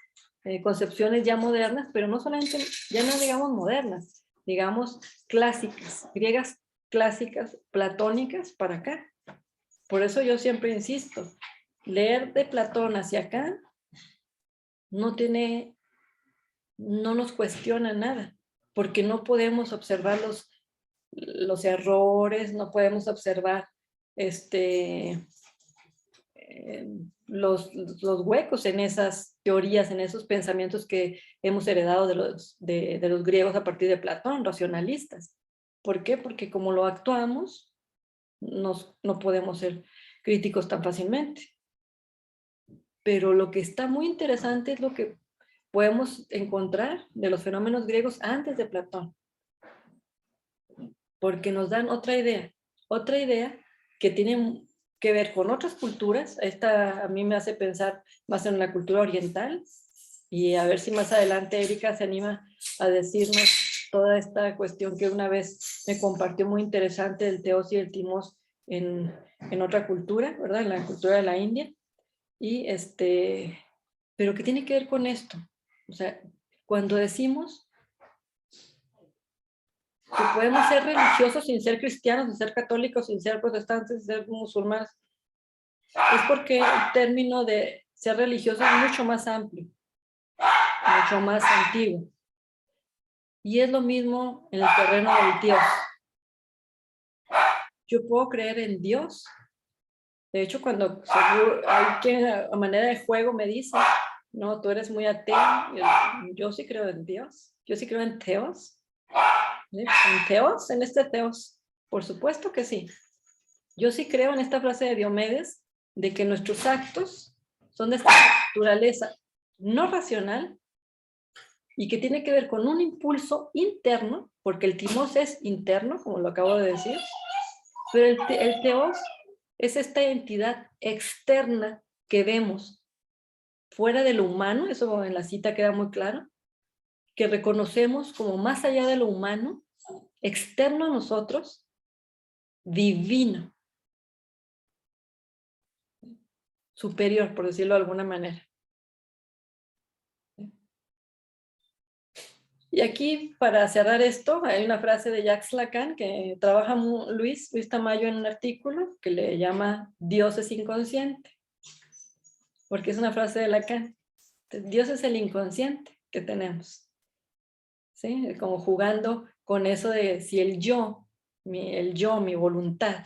concepciones ya modernas, pero no solamente, ya no digamos modernas, digamos clásicas, griegas clásicas, platónicas para acá. Por eso yo siempre insisto, leer de Platón hacia acá no nos cuestiona nada, porque no podemos observar los errores, no podemos observar los huecos en esas teorías, en esos pensamientos que hemos heredado de los griegos a partir de Platón, racionalistas. ¿Por qué? Porque como lo actuamos, no podemos ser críticos tan fácilmente. Pero lo que está muy interesante es lo que podemos encontrar de los fenómenos griegos antes de Platón, porque nos dan otra idea que tiene que ver con otras culturas. Esta a mí me hace pensar más en la cultura oriental, y a ver si más adelante Erika se anima a decirnos toda esta cuestión que una vez me compartió muy interesante del Teos y el Timos en otra cultura, ¿verdad? En la cultura de la India. Y pero ¿qué tiene que ver con esto? O sea, cuando decimos que podemos ser religiosos sin ser cristianos, sin ser católicos, sin ser protestantes, sin ser musulmanes, es porque el término de ser religioso es mucho más amplio, mucho más antiguo. Y es lo mismo en el terreno del Dios. Yo puedo creer en Dios. De hecho, cuando hay quien a manera de juego me dice, no, tú eres muy ateo, yo sí creo en Dios, yo sí creo en Teos. ¿En Teos? ¿En este Teos? Por supuesto que sí. Yo sí creo en esta frase de Diomedes, de que nuestros actos son de esta naturaleza no racional y que tiene que ver con un impulso interno, porque el timos es interno, como lo acabo de decir, pero el teos es esta entidad externa que vemos fuera de lo humano, eso en la cita queda muy claro, que reconocemos como más allá de lo humano, externo a nosotros, divino, superior, por decirlo de alguna manera. Y aquí, para cerrar esto, hay una frase de Jacques Lacan que trabaja Luis Tamayo en un artículo que le llama Dios es inconsciente, porque es una frase de Lacan. Dios es el inconsciente que tenemos, ¿sí? Como jugando con eso de si el yo, mi voluntad,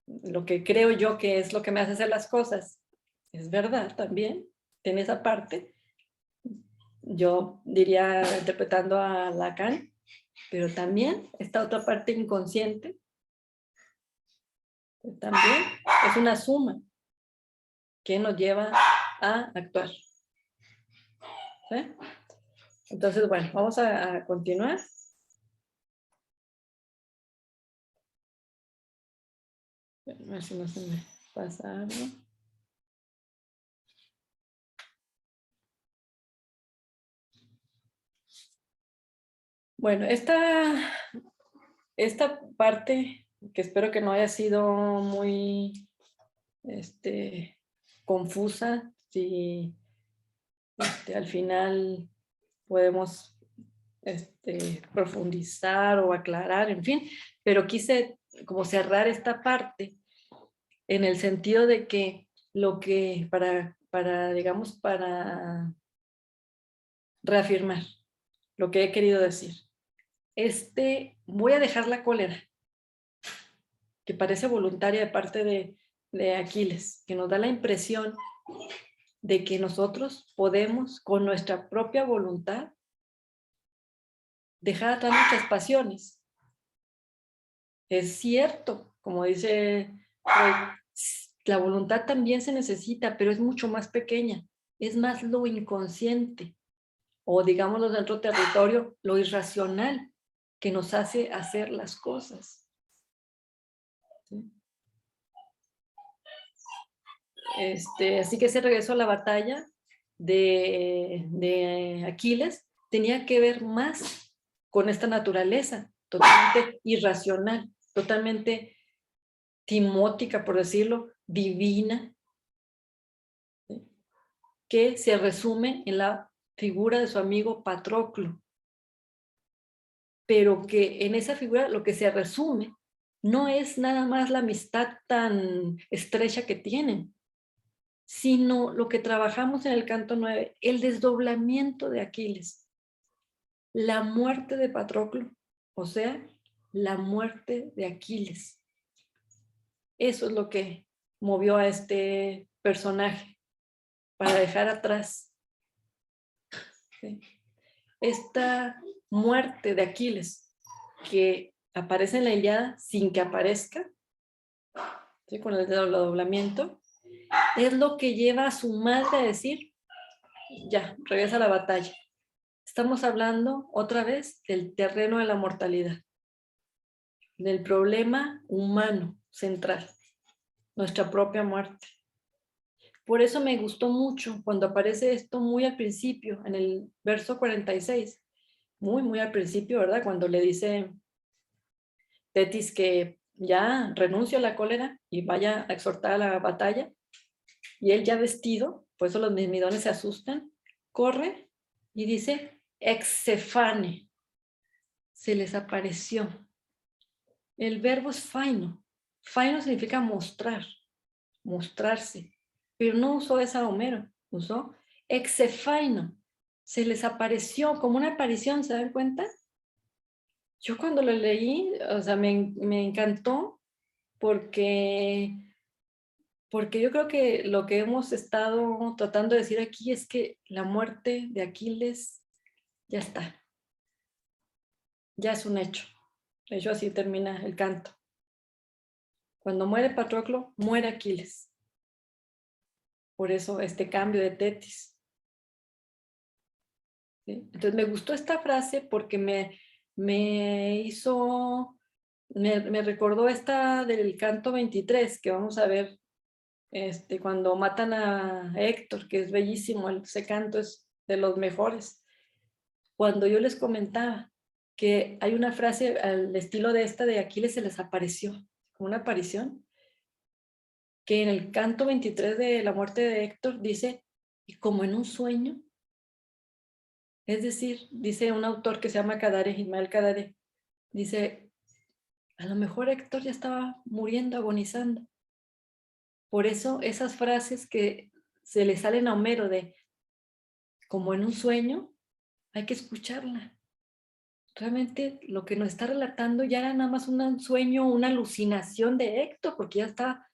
lo que creo yo que es lo que me hace hacer las cosas, es verdad también, en esa parte. Yo diría, interpretando a Lacan, pero también esta otra parte inconsciente, también es una suma que nos lleva a actuar. ¿Sí? Entonces, bueno, vamos a continuar. A ver si no se me pasa algo. Bueno, esta parte, que espero que no haya sido muy confusa, si al final podemos profundizar o aclarar, en fin, pero quise como cerrar esta parte en el sentido de que lo que, digamos, para reafirmar lo que he querido decir. Voy a dejar la cólera, que parece voluntaria de parte de Aquiles, que nos da la impresión de que nosotros podemos, con nuestra propia voluntad, dejar atrás nuestras pasiones. Es cierto, como dice Freud, la voluntad también se necesita, pero es mucho más pequeña. Es más lo inconsciente, o digámoslo de otro territorio, lo irracional que nos hace hacer las cosas. ¿Sí? Así que ese regreso a la batalla de Aquiles tenía que ver más con esta naturaleza totalmente irracional, totalmente timótica, por decirlo, divina, ¿sí? Que se resume en la figura de su amigo Patroclo, pero que en esa figura lo que se resume no es nada más la amistad tan estrecha que tienen, sino lo que trabajamos en el canto 9, el desdoblamiento de Aquiles, la muerte de Patroclo, o sea, la muerte de Aquiles. Eso es lo que movió a este personaje para dejar atrás, ¿sí? Esta muerte de Aquiles que aparece en la Ilíada sin que aparezca, ¿sí? Con el desdoblamiento, es lo que lleva a su madre a decir, ya, regresa a la batalla. Estamos hablando otra vez del terreno de la mortalidad, del problema humano central, nuestra propia muerte. Por eso me gustó mucho cuando aparece esto muy al principio, en el verso 46, muy al principio, ¿verdad? Cuando le dice Tetis que ya renuncie a la cólera y vaya a exhortar a la batalla, y él ya vestido, por eso los mirmidones se asustan, corre y dice, exefane, se les apareció. El verbo es faino. Faino significa mostrar, mostrarse, pero no usó esa Homero, usó exefaino. Se les apareció como una aparición, ¿se dan cuenta? Yo cuando lo leí, o sea, me encantó porque yo creo que lo que hemos estado tratando de decir aquí es que la muerte de Aquiles ya está, ya es un hecho. De hecho, así termina el canto. Cuando muere Patroclo, muere Aquiles. Por eso este cambio de Tetis. ¿Sí? Entonces me gustó esta frase porque me recordó esta del canto 23 que vamos a ver cuando matan a Héctor, que es bellísimo, ese canto es de los mejores. Cuando yo les comentaba que hay una frase al estilo de esta de Aquiles se les apareció, como una aparición, que en el canto 23 de la muerte de Héctor dice, y como en un sueño, Es decir, dice un autor que se llama Kadare, Ismael Kadare, dice, a lo mejor Héctor ya estaba muriendo, agonizando. Por eso esas frases que se le salen a Homero de, como en un sueño, hay que escucharla. Realmente lo que nos está relatando ya era nada más un sueño, una alucinación de Héctor, porque ya está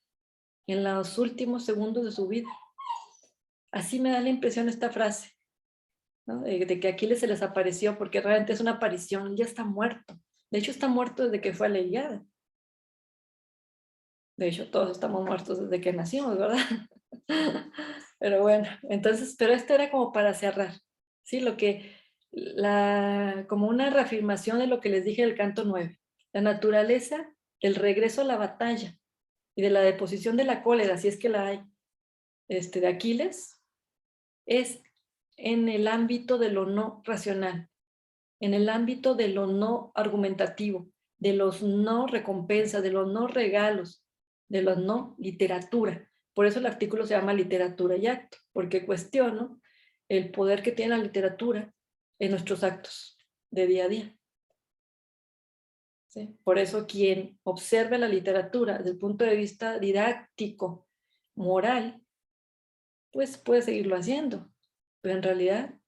en los últimos segundos de su vida. Así me da la impresión esta frase, ¿no? De que Aquiles se les apareció, porque realmente es una aparición, ya está muerto. De hecho, está muerto desde que fue a la Ilíada. De hecho, todos estamos muertos desde que nacimos, ¿verdad? Pero bueno, entonces, pero esto era como para cerrar, ¿sí? Como una reafirmación de lo que les dije del canto 9. La naturaleza del regreso a la batalla y de la deposición de la cólera, si es que la hay, de Aquiles, es en el ámbito de lo no racional, en el ámbito de lo no argumentativo, de los no recompensas, de los no regalos, de los no literatura. Por eso el artículo se llama Literatura y Acto, porque cuestiono el poder que tiene la literatura en nuestros actos de día a día. ¿Sí? Por eso quien observe la literatura desde el punto de vista didáctico, moral, pues puede seguirlo haciendo. Pero en realidad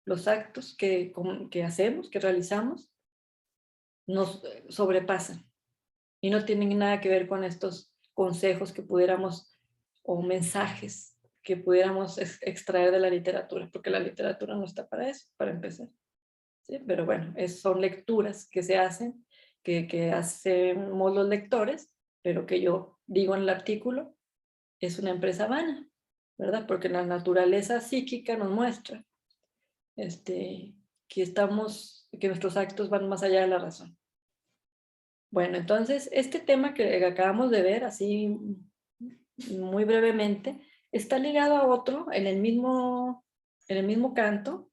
los actos que hacemos, que realizamos, nos sobrepasan y no tienen nada que ver con estos consejos que pudiéramos o mensajes que pudiéramos extraer de la literatura, porque la literatura no está para eso, para empezar. ¿Sí? Pero bueno, son lecturas que se hacen, que hacemos los lectores, pero que yo digo en el artículo, es una empresa vana, ¿verdad? Porque la naturaleza psíquica nos muestra que nuestros actos van más allá de la razón. Bueno, entonces, este tema que acabamos de ver, así muy brevemente, está ligado a otro en el mismo canto,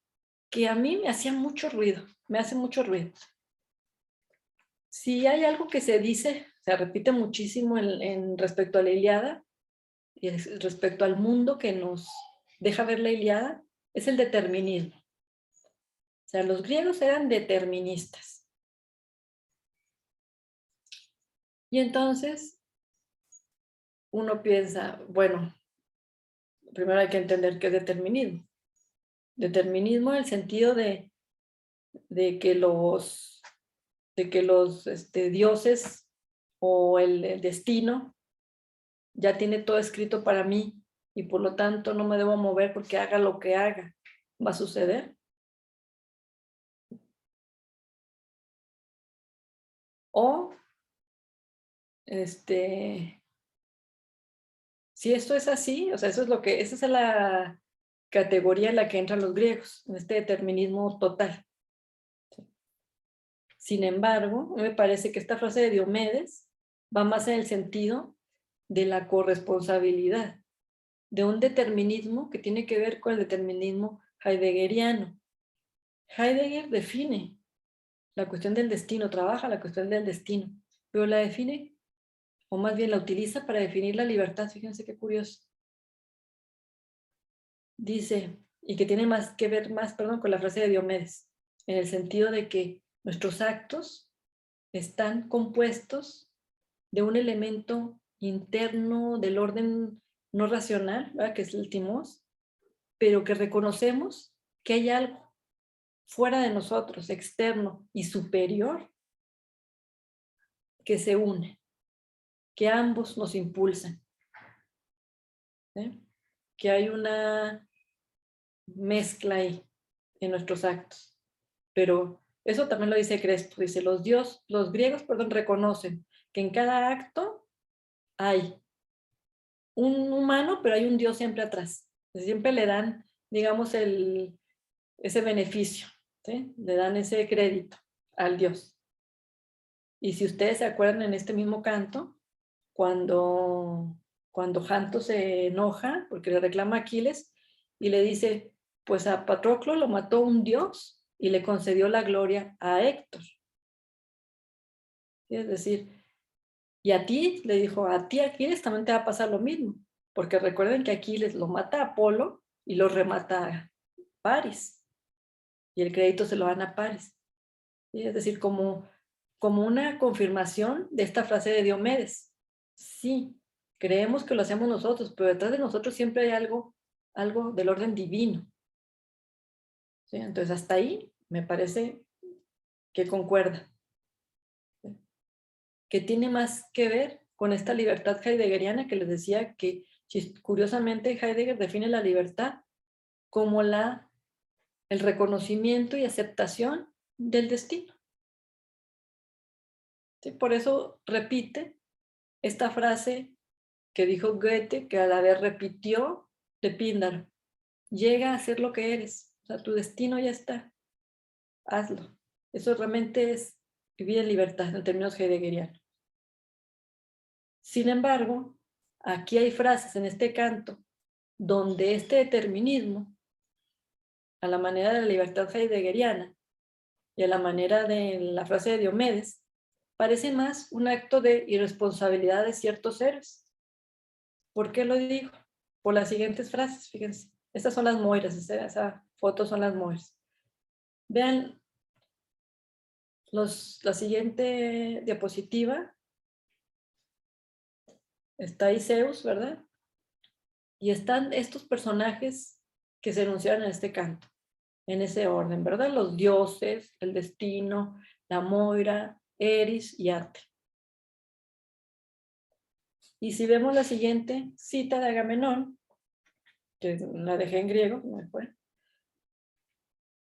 que a mí me hacía mucho ruido, me hace mucho ruido. Si hay algo que se dice, se repite muchísimo en respecto a la Ilíada, y respecto al mundo que nos deja ver la Ilíada, es el determinismo. O sea, los griegos eran deterministas. Y entonces uno piensa, bueno, primero hay que entender qué es determinismo. Determinismo en el sentido de que los dioses o el destino ya tiene todo escrito para mí y por lo tanto no me debo mover porque haga lo que haga, va a suceder. O, si esto es así, o sea, esa es la categoría en la que entran los griegos, en este determinismo total. Sin embargo, me parece que esta frase de Diomedes va más en el sentido de la corresponsabilidad, de un determinismo que tiene que ver con el determinismo heideggeriano. Heidegger define la cuestión del destino, trabaja la cuestión del destino, pero la define, o más bien la utiliza para definir la libertad. Fíjense qué curioso. Dice, y que tiene más que ver con la frase de Diomedes, en el sentido de que nuestros actos están compuestos de un elemento interno del orden no racional, ¿verdad? Que es el timos, pero que reconocemos que hay algo fuera de nosotros, externo y superior, que se une, que ambos nos impulsan, ¿sí? Que hay una mezcla ahí en nuestros actos. Pero eso también lo dice Crespo, dice, los griegos, reconocen que en cada acto hay un humano, pero hay un Dios siempre atrás. Siempre le dan, digamos, ese beneficio, ¿sí? Le dan ese crédito al Dios. Y si ustedes se acuerdan en este mismo canto, cuando Janto se enoja porque le reclama a Aquiles y le dice, pues a Patroclo lo mató un dios y le concedió la gloria a Héctor. ¿Sí? Es decir, y a ti, le dijo, a ti Aquiles también te va a pasar lo mismo, porque recuerden que Aquiles lo mata a Apolo y lo remata a Paris. y el crédito se lo dan a pares. ¿Sí? Es decir, como una confirmación de esta frase de Diomedes. Sí, creemos que lo hacemos nosotros, pero detrás de nosotros siempre hay algo del orden divino. ¿Sí? Entonces, hasta ahí me parece que concuerda. ¿Sí? Que tiene más que ver con esta libertad heideggeriana que les decía que, curiosamente, Heidegger define la libertad como el reconocimiento y aceptación del destino. ¿Sí? Por eso repite esta frase que dijo Goethe, que a la vez repitió de Píndaro: llega a ser lo que eres, o sea, tu destino ya está, hazlo. Eso realmente es vivir en libertad en términos heideggerianos. Sin embargo, aquí hay frases en este canto donde este determinismo, a la manera de la libertad heideggeriana y a la manera de la frase de Diomedes, parece más un acto de irresponsabilidad de ciertos seres. ¿Por qué lo digo? Por las siguientes frases, fíjense. Estas son las moiras, esa foto son las moiras. Vean la siguiente diapositiva. Está ahí Zeus, ¿verdad? Y están estos personajes que se enunciaron en este canto, en ese orden, ¿verdad? Los dioses, el destino, la Moira, Eris y Ate. Y si vemos la siguiente cita de Agamenón, que la dejé en griego, me fue.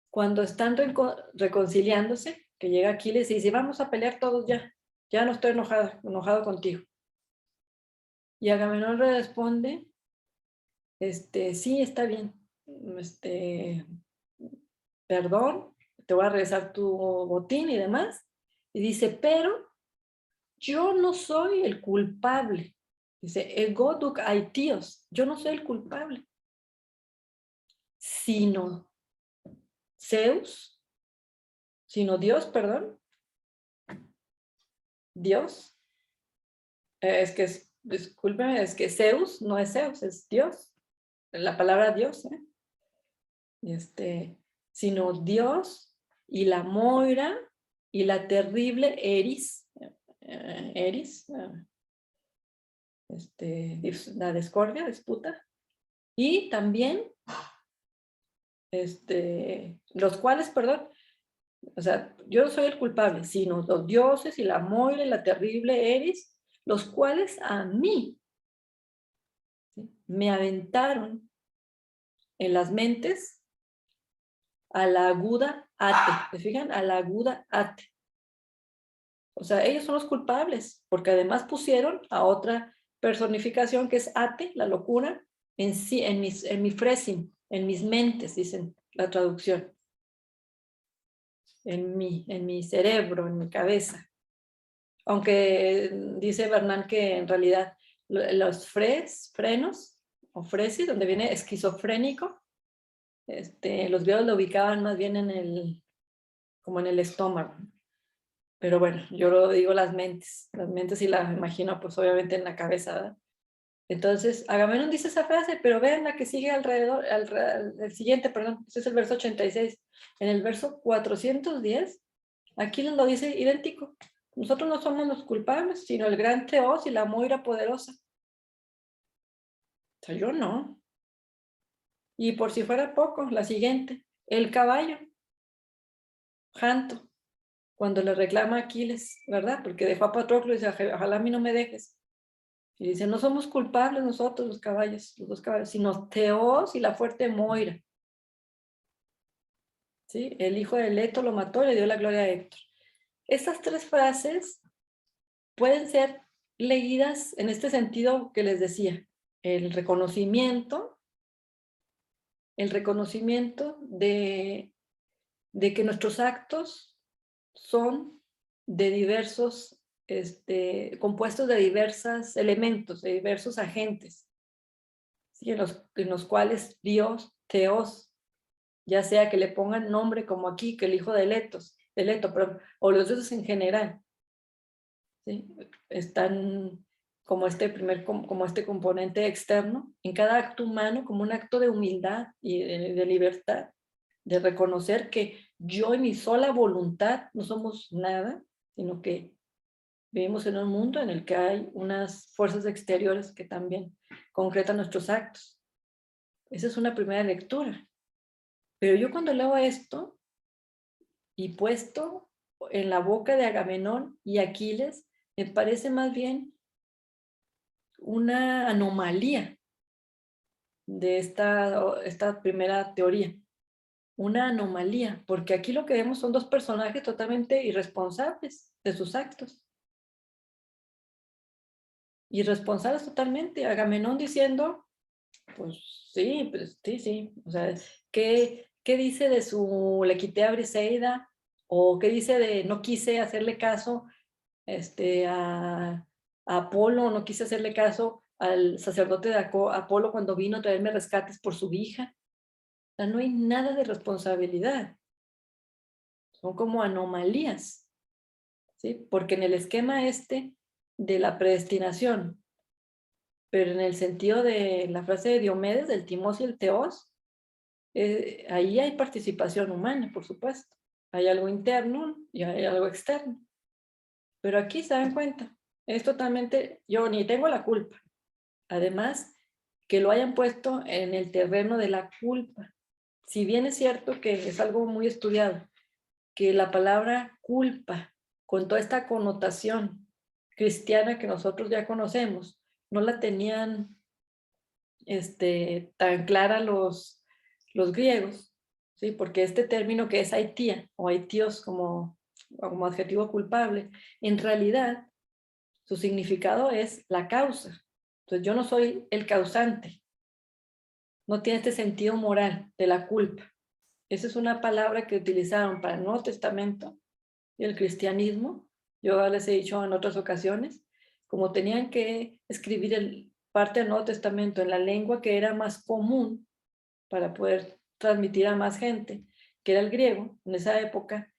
Cuando están reconciliándose, que llega Aquiles y dice: vamos a pelear todos ya no estoy enojado contigo. Y Agamenón le responde: sí, está bien, perdón, te voy a regresar tu botín y demás. Y dice: pero yo no soy el culpable. Dice: ego duc aitios, yo no soy el culpable, sino Zeus, sino Dios, perdón, Dios. Discúlpeme, es que Zeus no es Zeus, es Dios. La palabra Dios, sino Dios y la Moira y la terrible Eris, la discordia, disputa, y también, los cuales, perdón, o sea, yo no soy el culpable, sino los dioses y la Moira y la terrible Eris, los cuales a mí, ¿sí?, me aventaron en las mentes a la aguda Ate. ¿Se fijan? A la aguda Ate. O sea, ellos son los culpables, porque además pusieron a otra personificación que es Ate, la locura, en sí, en mi fresim, en mis mentes, dicen la traducción. En mi cerebro, en mi cabeza. Aunque dice Bernal que en realidad los frenos, o fresis, donde viene esquizofrénico, los griegos lo ubicaban más bien como en el estómago. Pero bueno, yo lo digo las mentes sí las imagino pues obviamente en la cabeza, ¿verdad? Entonces, Agamenón dice esa frase, pero vean la que sigue alrededor, el siguiente, perdón, este es el verso 86. En el verso 410, aquí lo dice idéntico. Nosotros no somos los culpables, sino el gran Teos y la Moira poderosa. O sea, yo no. Y por si fuera poco, la siguiente, el caballo, Janto, cuando le reclama a Aquiles, ¿verdad? Porque dejó a Patroclo y dice: ojalá a mí no me dejes. Y dice: no somos culpables nosotros los dos caballos, sino Teos y la fuerte Moira. ¿Sí? El hijo de Leto lo mató y le dio la gloria a Héctor. Estas tres frases pueden ser leídas en este sentido que les decía: el reconocimiento de que nuestros actos son de diversos, compuestos de diversos elementos, de diversos agentes, ¿sí? en los cuales Dios, Teos, ya sea que le pongan nombre como aquí, que el hijo de Leto, o los dioses en general, ¿sí?, están como como este componente externo en cada acto humano, como un acto de humildad y de libertad, de reconocer que yo y mi sola voluntad no somos nada, sino que vivimos en un mundo en el que hay unas fuerzas exteriores que también concretan nuestros actos. Esa es una primera lectura. Pero yo cuando leo esto y puesto en la boca de Agamenón y Aquiles, me parece más bien una anomalía de esta primera teoría. Una anomalía, porque aquí lo que vemos son dos personajes totalmente irresponsables de sus actos. Irresponsables totalmente. Agamenón diciendo, pues sí. O sea, ¿qué dice de su le quité a Briseida? ¿O qué dice de no quise hacerle caso a Apolo, no quise hacerle caso al sacerdote de Apolo cuando vino a traerme rescates por su hija? O sea, no hay nada de responsabilidad. Son como anomalías, ¿sí? Porque en el esquema de la predestinación, pero en el sentido de la frase de Diomedes, del timos y el teos, ahí hay participación humana, por supuesto. Hay algo interno y hay algo externo. Pero aquí se dan cuenta, es totalmente, yo ni tengo la culpa. Además, que lo hayan puesto en el terreno de la culpa. Si bien es cierto que es algo muy estudiado, que la palabra culpa, con toda esta connotación cristiana que nosotros ya conocemos, no la tenían tan clara los griegos, ¿sí? Porque este término que es haitía o haitios como adjetivo culpable, en realidad su significado es la causa. Entonces yo no soy el causante, no tiene este sentido moral de la culpa. Esa es una palabra que utilizaron para el Nuevo Testamento y el cristianismo. Yo les he dicho en otras ocasiones, como tenían que escribir parte del Nuevo Testamento en la lengua que era más común para poder transmitir a más gente, que era el griego, en esa época,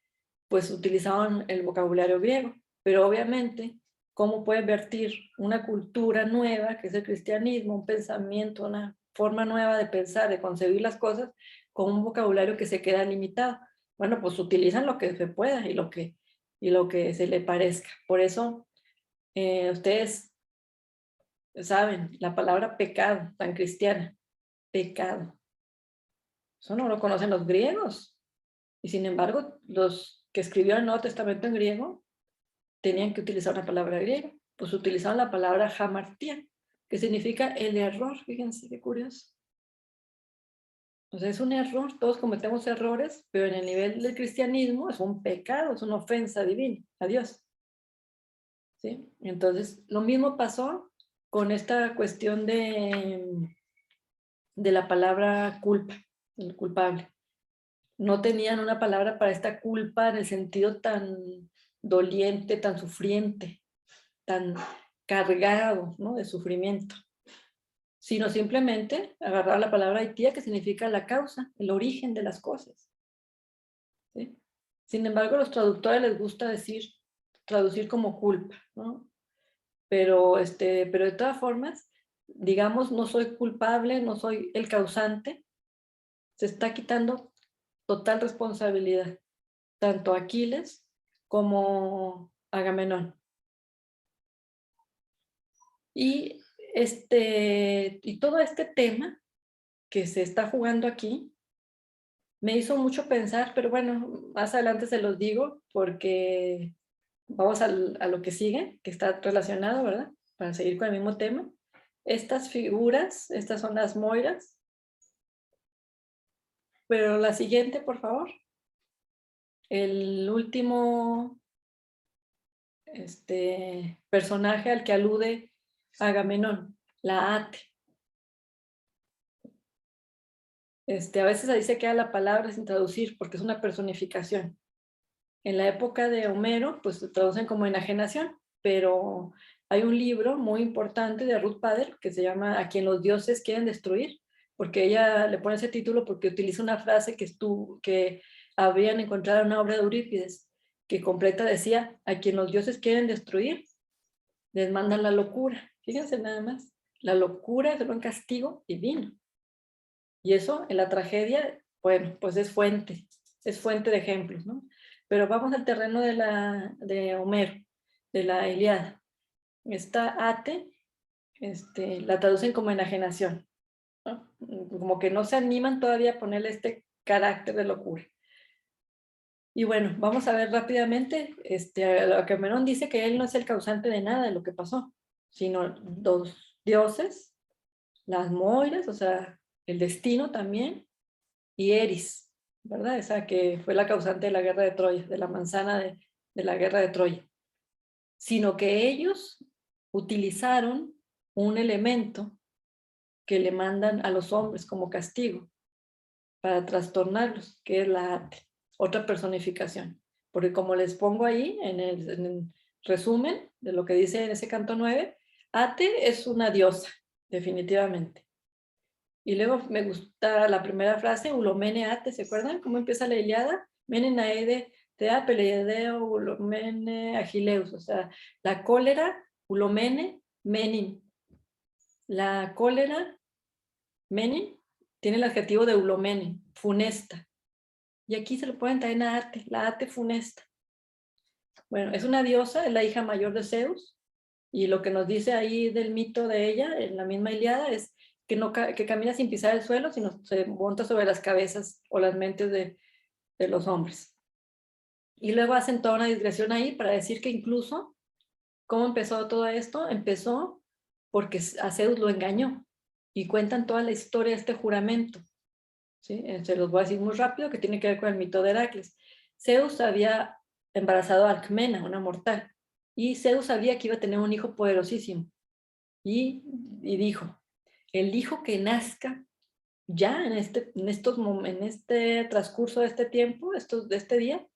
pues utilizaban el vocabulario griego. Pero obviamente, ¿cómo puede vertir una cultura nueva, que es el cristianismo, un pensamiento, una forma nueva de pensar, de concebir las cosas, con un vocabulario que se queda limitado? Bueno, pues utilizan lo que se pueda y lo que se le parezca. Por eso, ustedes saben, la palabra pecado, tan cristiana, pecado. Eso no lo conocen los griegos. Y sin embargo, los que escribieron el Nuevo Testamento en griego tenían que utilizar una palabra griega. Pues utilizaron la palabra hamartía, que significa el error. Fíjense qué curioso. O sea, es un error, todos cometemos errores, pero en el nivel del cristianismo es un pecado, es una ofensa divina a Dios. ¿Sí? Entonces, lo mismo pasó con esta cuestión de la palabra culpa, el culpable. No tenían una palabra para esta culpa en el sentido tan doliente, tan sufriente, tan cargado, ¿no? De sufrimiento, sino simplemente agarrar la palabra haitía, que significa la causa, el origen de las cosas. ¿Sí? Sin embargo, a los traductores les gusta traducir como culpa, ¿no? Pero de todas formas, digamos, no soy culpable, no soy el causante, se está quitando total responsabilidad, tanto Aquiles como Agamenón. Y, y todo este tema que se está jugando aquí me hizo mucho pensar, pero bueno, más adelante se los digo porque vamos a lo que sigue, que está relacionado, ¿verdad? Para seguir con el mismo tema. Estas figuras, estas son las moiras, pero la siguiente, por favor. El último personaje al que alude Agamenón, la Ate. A veces ahí se queda la palabra sin traducir porque es una personificación. En la época de Homero, pues se traducen como enajenación, pero hay un libro muy importante de Ruth Bader que se llama A quien los dioses quieren destruir, porque ella le pone ese título porque utiliza una frase que habían encontrado en una obra de Eurípides, que completa decía, a quien los dioses quieren destruir, les mandan la locura. Fíjense nada más, la locura es un castigo divino. Y eso en la tragedia bueno, pues es fuente de ejemplos, ¿no? Pero vamos al terreno de Homero, de la Ilíada. Esta Ate, la traducen como enajenación, ¿no? Como que no se animan todavía a ponerle este carácter de locura. Y bueno, vamos a ver rápidamente, Agamenón dice que él no es el causante de nada de lo que pasó, sino los dioses, las moiras, o sea, el destino también, y Eris, ¿verdad? Esa que fue la causante de la guerra de Troya, de la manzana de la guerra de Troya. Sino que ellos utilizaron un elemento que le mandan a los hombres como castigo para trastornarlos, que es la Ate, otra personificación. Porque como les pongo ahí en el resumen de lo que dice en ese canto 9, Ate es una diosa, definitivamente. Y luego me gusta la primera frase, Ulomene Ate, ¿se acuerdan cómo empieza la Ilíada? Mene naede tea peleideo Ulomene agileus, o sea, la cólera, Ulomene, menin. La cólera, menin, tiene el adjetivo de Ulomene, funesta. Y aquí se lo pueden traer a Ate, la Ate funesta. Bueno, es una diosa, es la hija mayor de Zeus, y lo que nos dice ahí del mito de ella, en la misma Ilíada, es que camina sin pisar el suelo, sino se monta sobre las cabezas o las mentes de los hombres. Y luego hacen toda una digresión ahí para decir que incluso, ¿cómo empezó todo esto? Empezó porque a Zeus lo engañó. Y cuentan toda la historia de este juramento. ¿Sí? Se los voy a decir muy rápido, que tiene que ver con el mito de Heracles. Zeus había embarazado a Alcmena, una mortal, y Zeus sabía que iba a tener un hijo poderosísimo. Y dijo, el hijo que nazca ya en este transcurso de este tiempo, de este día,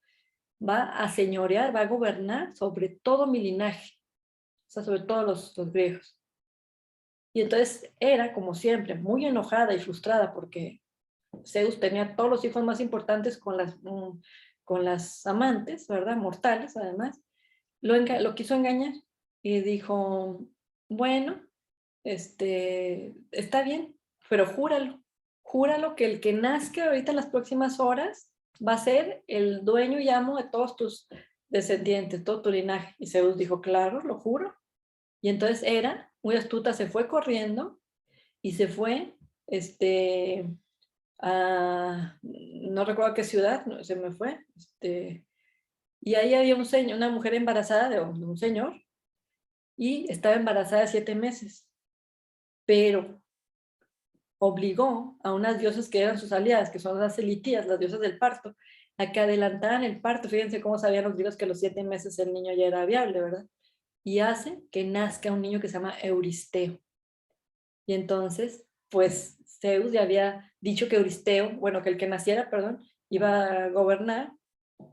va a señorear, va a gobernar sobre todo mi linaje, o sea, sobre todos los griegos. Y entonces era, como siempre, muy enojada y frustrada porque Zeus tenía todos los hijos más importantes con las amantes, ¿verdad? Mortales, además. Lo quiso engañar y dijo, bueno, está bien, pero júralo que el que nazca ahorita en las próximas horas va a ser el dueño y amo de todos tus descendientes, todo tu linaje. Y Zeus dijo, claro, lo juro. Y entonces muy astuta, se fue corriendo y se fue, no recuerdo qué ciudad, no, se me fue, y ahí había una mujer embarazada de un señor, y estaba embarazada de 7 meses, pero obligó a unas diosas que eran sus aliadas, que son las elitías, las diosas del parto, a que adelantaran el parto. Fíjense cómo sabían los griegos que a los 7 meses el niño ya era viable, ¿verdad? Y hace que nazca un niño que se llama Euristeo. Y entonces, pues Zeus ya había dicho que Euristeo, bueno, que el que naciera, perdón, iba a gobernar,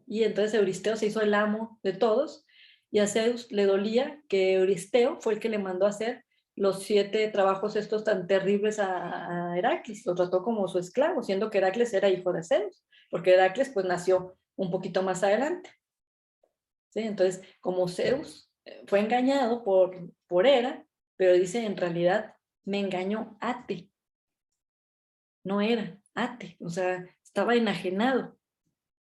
y entonces Euristeo se hizo el amo de todos, y a Zeus le dolía que Euristeo fue el que le mandó a hacer los 7 trabajos estos tan terribles a Heracles, lo trató como su esclavo, siendo que Heracles era hijo de Zeus, porque Heracles pues nació un poquito más adelante. ¿Sí? Entonces, como Zeus fue engañado por Hera, pero dice en realidad me engañó Ate, no era Ate, o sea, estaba enajenado.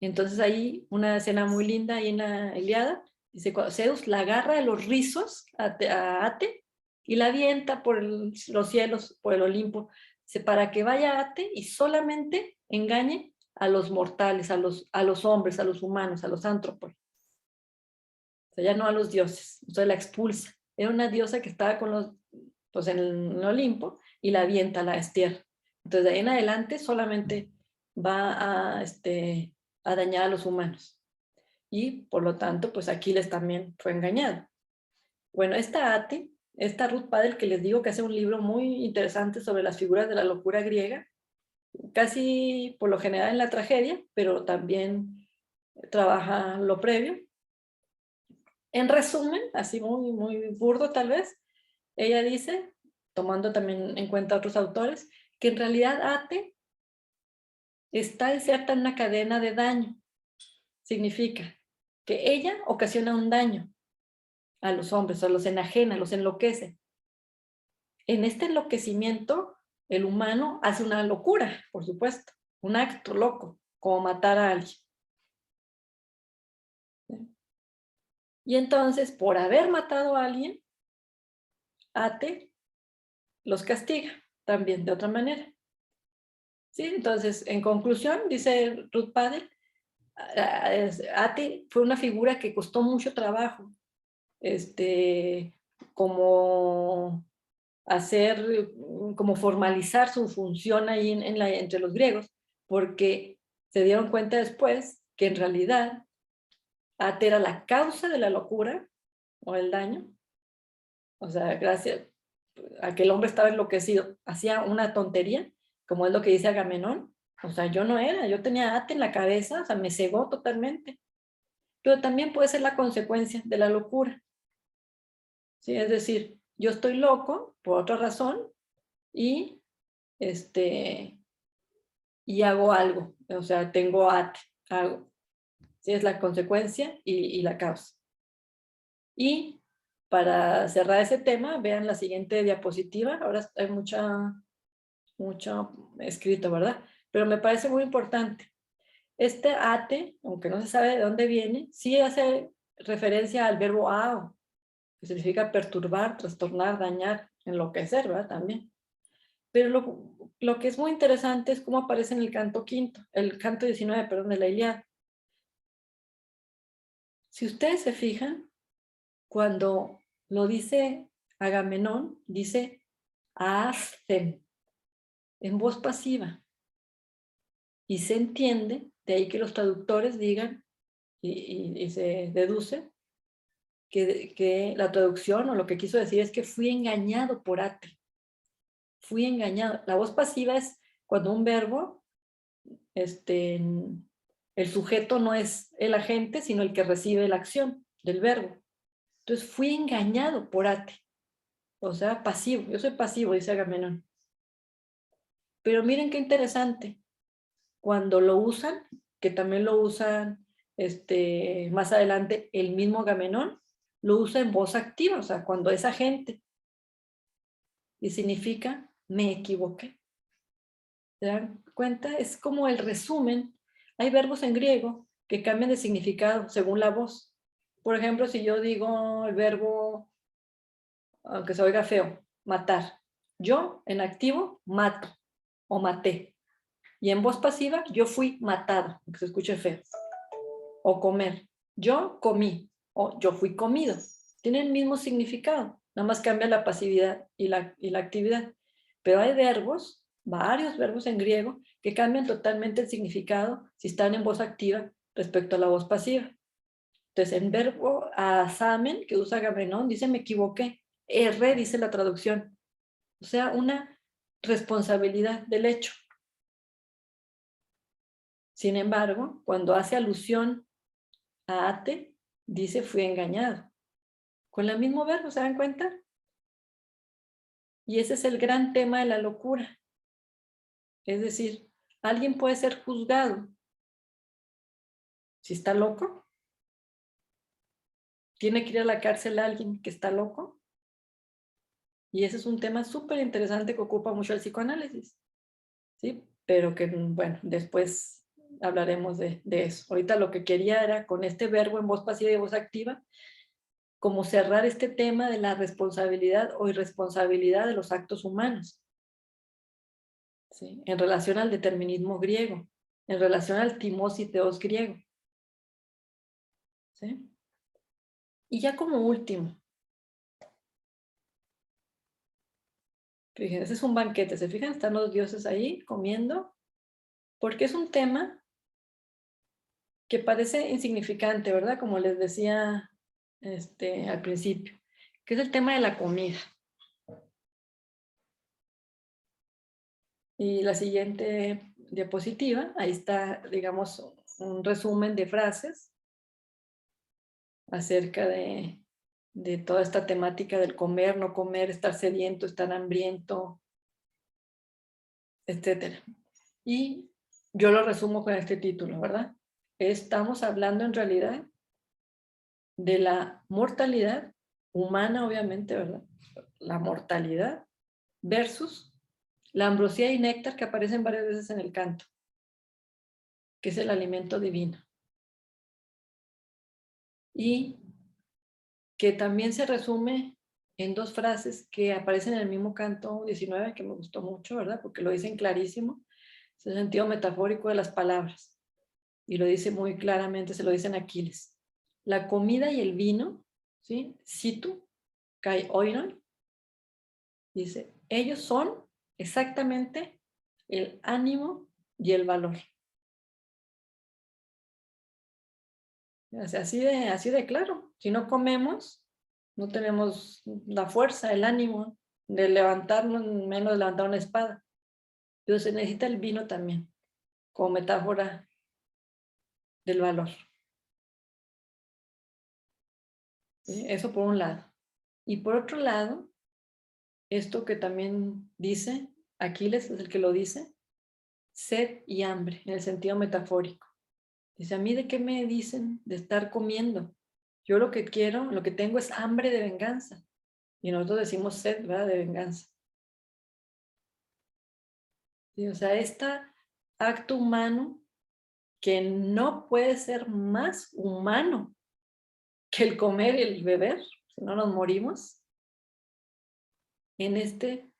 Entonces ahí una escena muy linda ahí en la Ilíada, dice, Zeus la agarra de los rizos a Ate y la avienta por los cielos, por el Olimpo, dice, para que vaya Ate y solamente engañe a los mortales, a los hombres, a los humanos, a los ántropos. O sea, ya no a los dioses. Entonces la expulsa. Era una diosa que estaba pues en el Olimpo y la avienta, la destierra. Entonces de ahí en adelante solamente va a dañar a los humanos. Y por lo tanto, pues Aquiles también fue engañado. Bueno, esta Ruth Padel que les digo que hace un libro muy interesante sobre las figuras de la locura griega, casi por lo general en la tragedia, pero también trabaja lo previo. En resumen, así muy, muy burdo tal vez, ella dice, tomando también en cuenta otros autores, que en realidad Ate está inserta en una cadena de daño. Significa que ella ocasiona un daño a los hombres, o los enajena, los enloquece. En este enloquecimiento, el humano hace una locura, por supuesto, un acto loco, como matar a alguien. Y entonces, por haber matado a alguien, Ate los castiga también de otra manera. ¿Sí? Entonces, en conclusión, dice Ruth Padel, Ate fue una figura que costó mucho trabajo, como hacer, como formalizar su función ahí entre los griegos, porque se dieron cuenta después que en realidad Ate era la causa de la locura o el daño. O sea, gracias a que el hombre estaba enloquecido, hacía una tontería, como es lo que dice Agamenón. O sea, yo no era, yo tenía Ate en la cabeza, o sea, me cegó totalmente. Pero también puede ser la consecuencia de la locura. ¿Sí? Es decir, yo estoy loco por otra razón y, y hago algo. O sea, tengo Ate, hago. ¿Sí? Es la consecuencia y la causa. Y para cerrar ese tema, vean la siguiente diapositiva. Ahora hay mucho escrito, ¿verdad? Pero me parece muy importante. Este ate, aunque no se sabe de dónde viene, sí hace referencia al verbo ao, que significa perturbar, trastornar, dañar, enloquecer, ¿verdad? También. Pero lo que es muy interesante es cómo aparece en el canto quinto, el canto 19, perdón, de la Ilíada. Si ustedes se fijan, cuando lo dice Agamenón, dice hacen, en voz pasiva. Y se entiende, de ahí que los traductores digan, y se deduce, que la traducción o lo que quiso decir es que fui engañado por Ate. Fui engañado. La voz pasiva es cuando un verbo, el sujeto no es el agente, sino el que recibe la acción del verbo. Entonces fui engañado por Ate. O sea, pasivo. Yo soy pasivo, dice Agamenón. Pero miren qué interesante. Cuando lo usan, que también lo usan más adelante el mismo Agamenón, lo usa en voz activa, o sea, cuando es agente. Y significa, me equivoqué. ¿Se dan cuenta? Es como el resumen. Hay verbos en griego que cambian de significado según la voz. Por ejemplo, si yo digo el verbo, aunque se oiga feo, matar. Yo, en activo, mato o maté. Y en voz pasiva, yo fui matado, aunque se escuche feo. O comer. Yo comí o yo fui comido. Tienen el mismo significado, nada más cambia la pasividad y la actividad. Pero hay verbos, varios verbos en griego, que cambian totalmente el significado si están en voz activa respecto a la voz pasiva. Entonces, en verbo asamen, que usa Agamenón, dice me equivoqué. Erré, dice la traducción. O sea, una responsabilidad del hecho. Sin embargo, cuando hace alusión a Ate, dice fui engañado. Con el mismo verbo, ¿se dan cuenta? Y ese es el gran tema de la locura. Es decir, alguien puede ser juzgado si está loco. Tiene que ir a la cárcel alguien que está loco. Y ese es un tema súper interesante que ocupa mucho el psicoanálisis. ¿Sí? Pero que, bueno, después hablaremos de eso. Ahorita lo que quería era, con este verbo en voz pasiva y voz activa, como cerrar este tema de la responsabilidad o irresponsabilidad de los actos humanos. ¿Sí? En relación al determinismo griego, en relación al timos y teos griego. ¿Sí? Y ya como último, fíjense, ese es un banquete, ¿se fijan? Están los dioses ahí comiendo, porque es un tema que parece insignificante, ¿verdad? Como les decía al principio, que es el tema de la comida. Y la siguiente diapositiva, ahí está, digamos, un resumen de frases acerca de toda esta temática del comer, no comer, estar sediento, estar hambriento, etcétera. Y yo lo resumo con este título, ¿verdad? Estamos hablando en realidad de la mortalidad humana, obviamente, ¿verdad? La mortalidad versus la ambrosía y néctar que aparecen varias veces en el canto. que es el alimento divino. Y que también se resume en dos frases que aparecen en el mismo canto 19, que me gustó mucho, ¿verdad? Porque lo dicen clarísimo, es el sentido metafórico de las palabras. Y lo dice muy claramente, se lo dicen Aquiles. La comida y el vino, ¿sí? Situ, kai oinon, dice, ellos son exactamente el ánimo y el valor. O sea, así de claro. Si no comemos, no tenemos la fuerza, el ánimo de levantarnos, menos de levantar una espada. Pero se necesita el vino también, como metáfora del valor. ¿Sí? Eso por un lado. Y por otro lado, esto que también dice, Aquiles es el que lo dice, sed y hambre, en el sentido metafórico. Dice, ¿a mí de qué me dicen de estar comiendo? Yo lo que quiero, lo que tengo es hambre de venganza. Y nosotros decimos sed, ¿verdad? De venganza. ¿Sí? O sea, este acto humano que no puede ser más humano que el comer y el beber, si no nos morimos, en este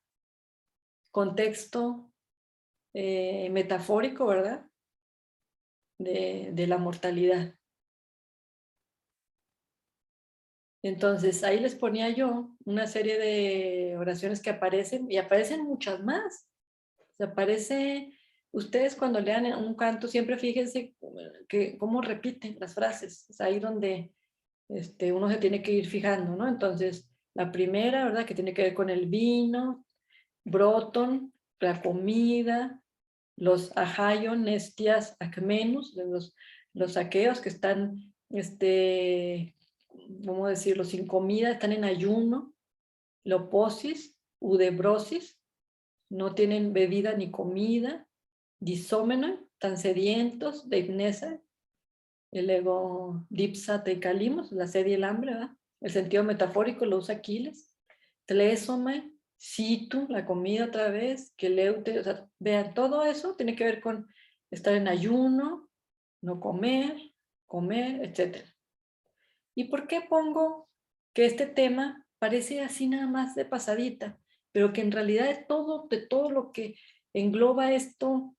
contexto metafórico, ¿verdad? De la mortalidad. Entonces, ahí les ponía yo una serie de oraciones que aparecen, y aparecen muchas más. O sea, aparece, ustedes cuando lean un canto, siempre fíjense que, cómo repiten las frases. Es ahí donde uno se tiene que ir fijando, ¿no? Entonces, la primera, ¿verdad? Que tiene que ver con el vino, broton, la comida, los ajayon, nestias, acmenus, los aqueos que están, ¿cómo decirlo? Sin comida, están en ayuno, loposis, udebrosis, no tienen bebida ni comida, disómena, tan sedientos, deipnesa, el ego dipsa teicalimos, la sed y el hambre, ¿verdad? El sentido metafórico lo usa Aquiles. Tlesome, situ, la comida otra vez, que leute, o sea, vean, todo eso tiene que ver con estar en ayuno, no comer, comer, etc. ¿Y por qué pongo que este tema parece así nada más de pasadita, pero que en realidad es todo, de todo lo que engloba esto,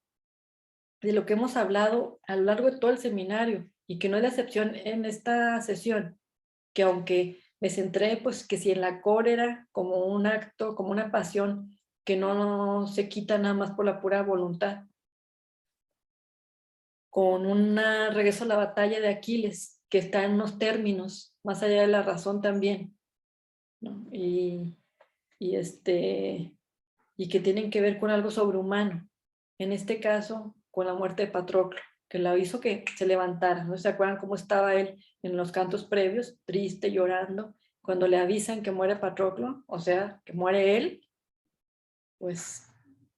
de lo que hemos hablado a lo largo de todo el seminario, y que no es la excepción en esta sesión, que aunque me centré, pues, que si en la cólera como un acto, como una pasión que no se quita nada más por la pura voluntad, con un regreso a la batalla de Aquiles, que está en unos términos, más allá de la razón también, ¿no? Y que tienen que ver con algo sobrehumano. En este caso, con la muerte de Patroclo, que la hizo que se levantara. ¿No se acuerdan cómo estaba él en los cantos previos? Triste, llorando. Cuando le avisan que muere Patroclo, o sea, que muere él, pues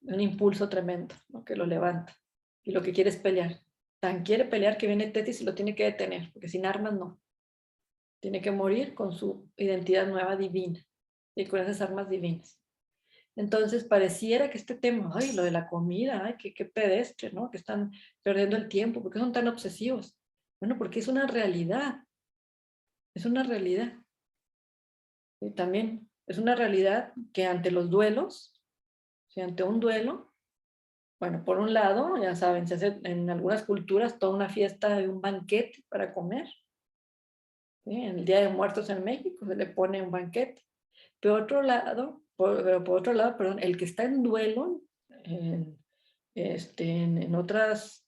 un impulso tremendo, ¿no? Que lo levanta. Y lo que quiere es pelear. Tan quiere pelear que viene Tetis y lo tiene que detener, porque sin armas no. Tiene que morir con su identidad nueva divina y con esas armas divinas. Entonces pareciera que este tema, ay, lo de la comida, ay, qué pedestre, ¿no? Que están perdiendo el tiempo, ¿por qué son tan obsesivos? Bueno, porque es una realidad, es una realidad. Y también es una realidad que ante los duelos, si ante un duelo, bueno, por un lado, ya saben, se hace en algunas culturas toda una fiesta de un banquete para comer. ¿Sí? En el Día de Muertos en México se le pone un banquete. Pero por otro lado, perdón, el que está en duelo, en otras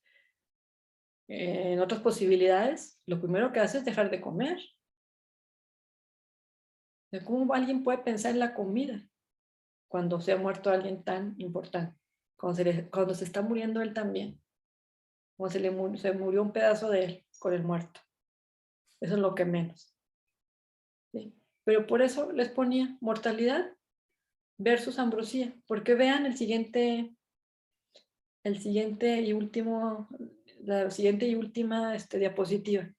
posibilidades, lo primero que hace es dejar de comer. ¿Cómo alguien puede pensar en la comida cuando se ha muerto alguien tan importante? Cuando se está muriendo él también. Cuando se murió un pedazo de él con el muerto. Eso es lo que menos. ¿Sí? Pero por eso les ponía mortalidad versus ambrosía. Porque vean la siguiente y última diapositiva.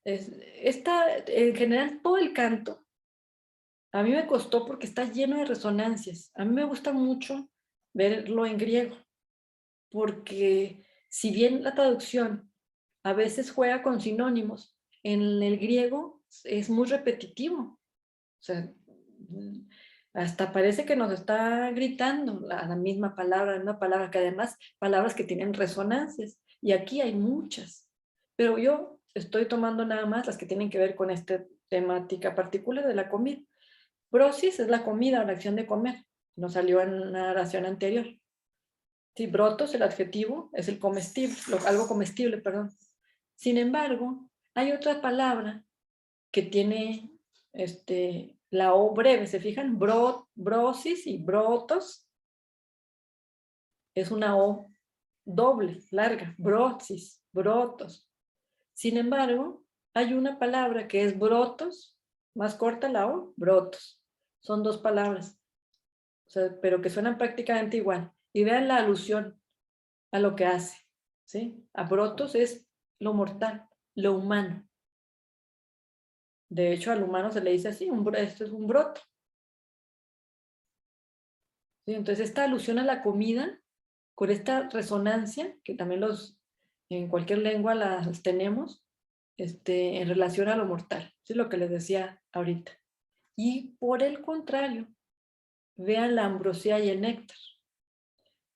En general, todo el canto, a mí me costó porque está lleno de resonancias. A mí me gusta mucho verlo en griego, porque Si bien la traducción a veces juega con sinónimos, en el griego es muy repetitivo. O sea, hasta parece que nos está gritando la misma palabra, que además palabras que tienen resonancias. Y aquí hay muchas. Pero yo estoy tomando nada más las que tienen que ver con esta temática particular de la comida. Brosis es la comida o la acción de comer. Nos salió en una oración anterior. Sí, brotos, el adjetivo, es el comestible, algo comestible, perdón. Sin embargo, hay otra palabra que tiene la O breve, ¿se fijan? Brosis y brotos es una O doble, larga, brosis, brotos. Sin embargo, hay una palabra que es brotos, más corta la O, brotos. Son dos palabras, o sea, pero que suenan prácticamente igual. Y vean la alusión a lo que hace, ¿sí? A brotos es lo mortal, lo humano. De hecho, al humano se le dice así, esto es un broto. ¿Sí? Entonces, esta alusión a la comida, con esta resonancia, que también en cualquier lengua las tenemos, en relación a lo mortal, ¿sí? Lo que les decía ahorita. Y por el contrario, vean la ambrosía y el néctar,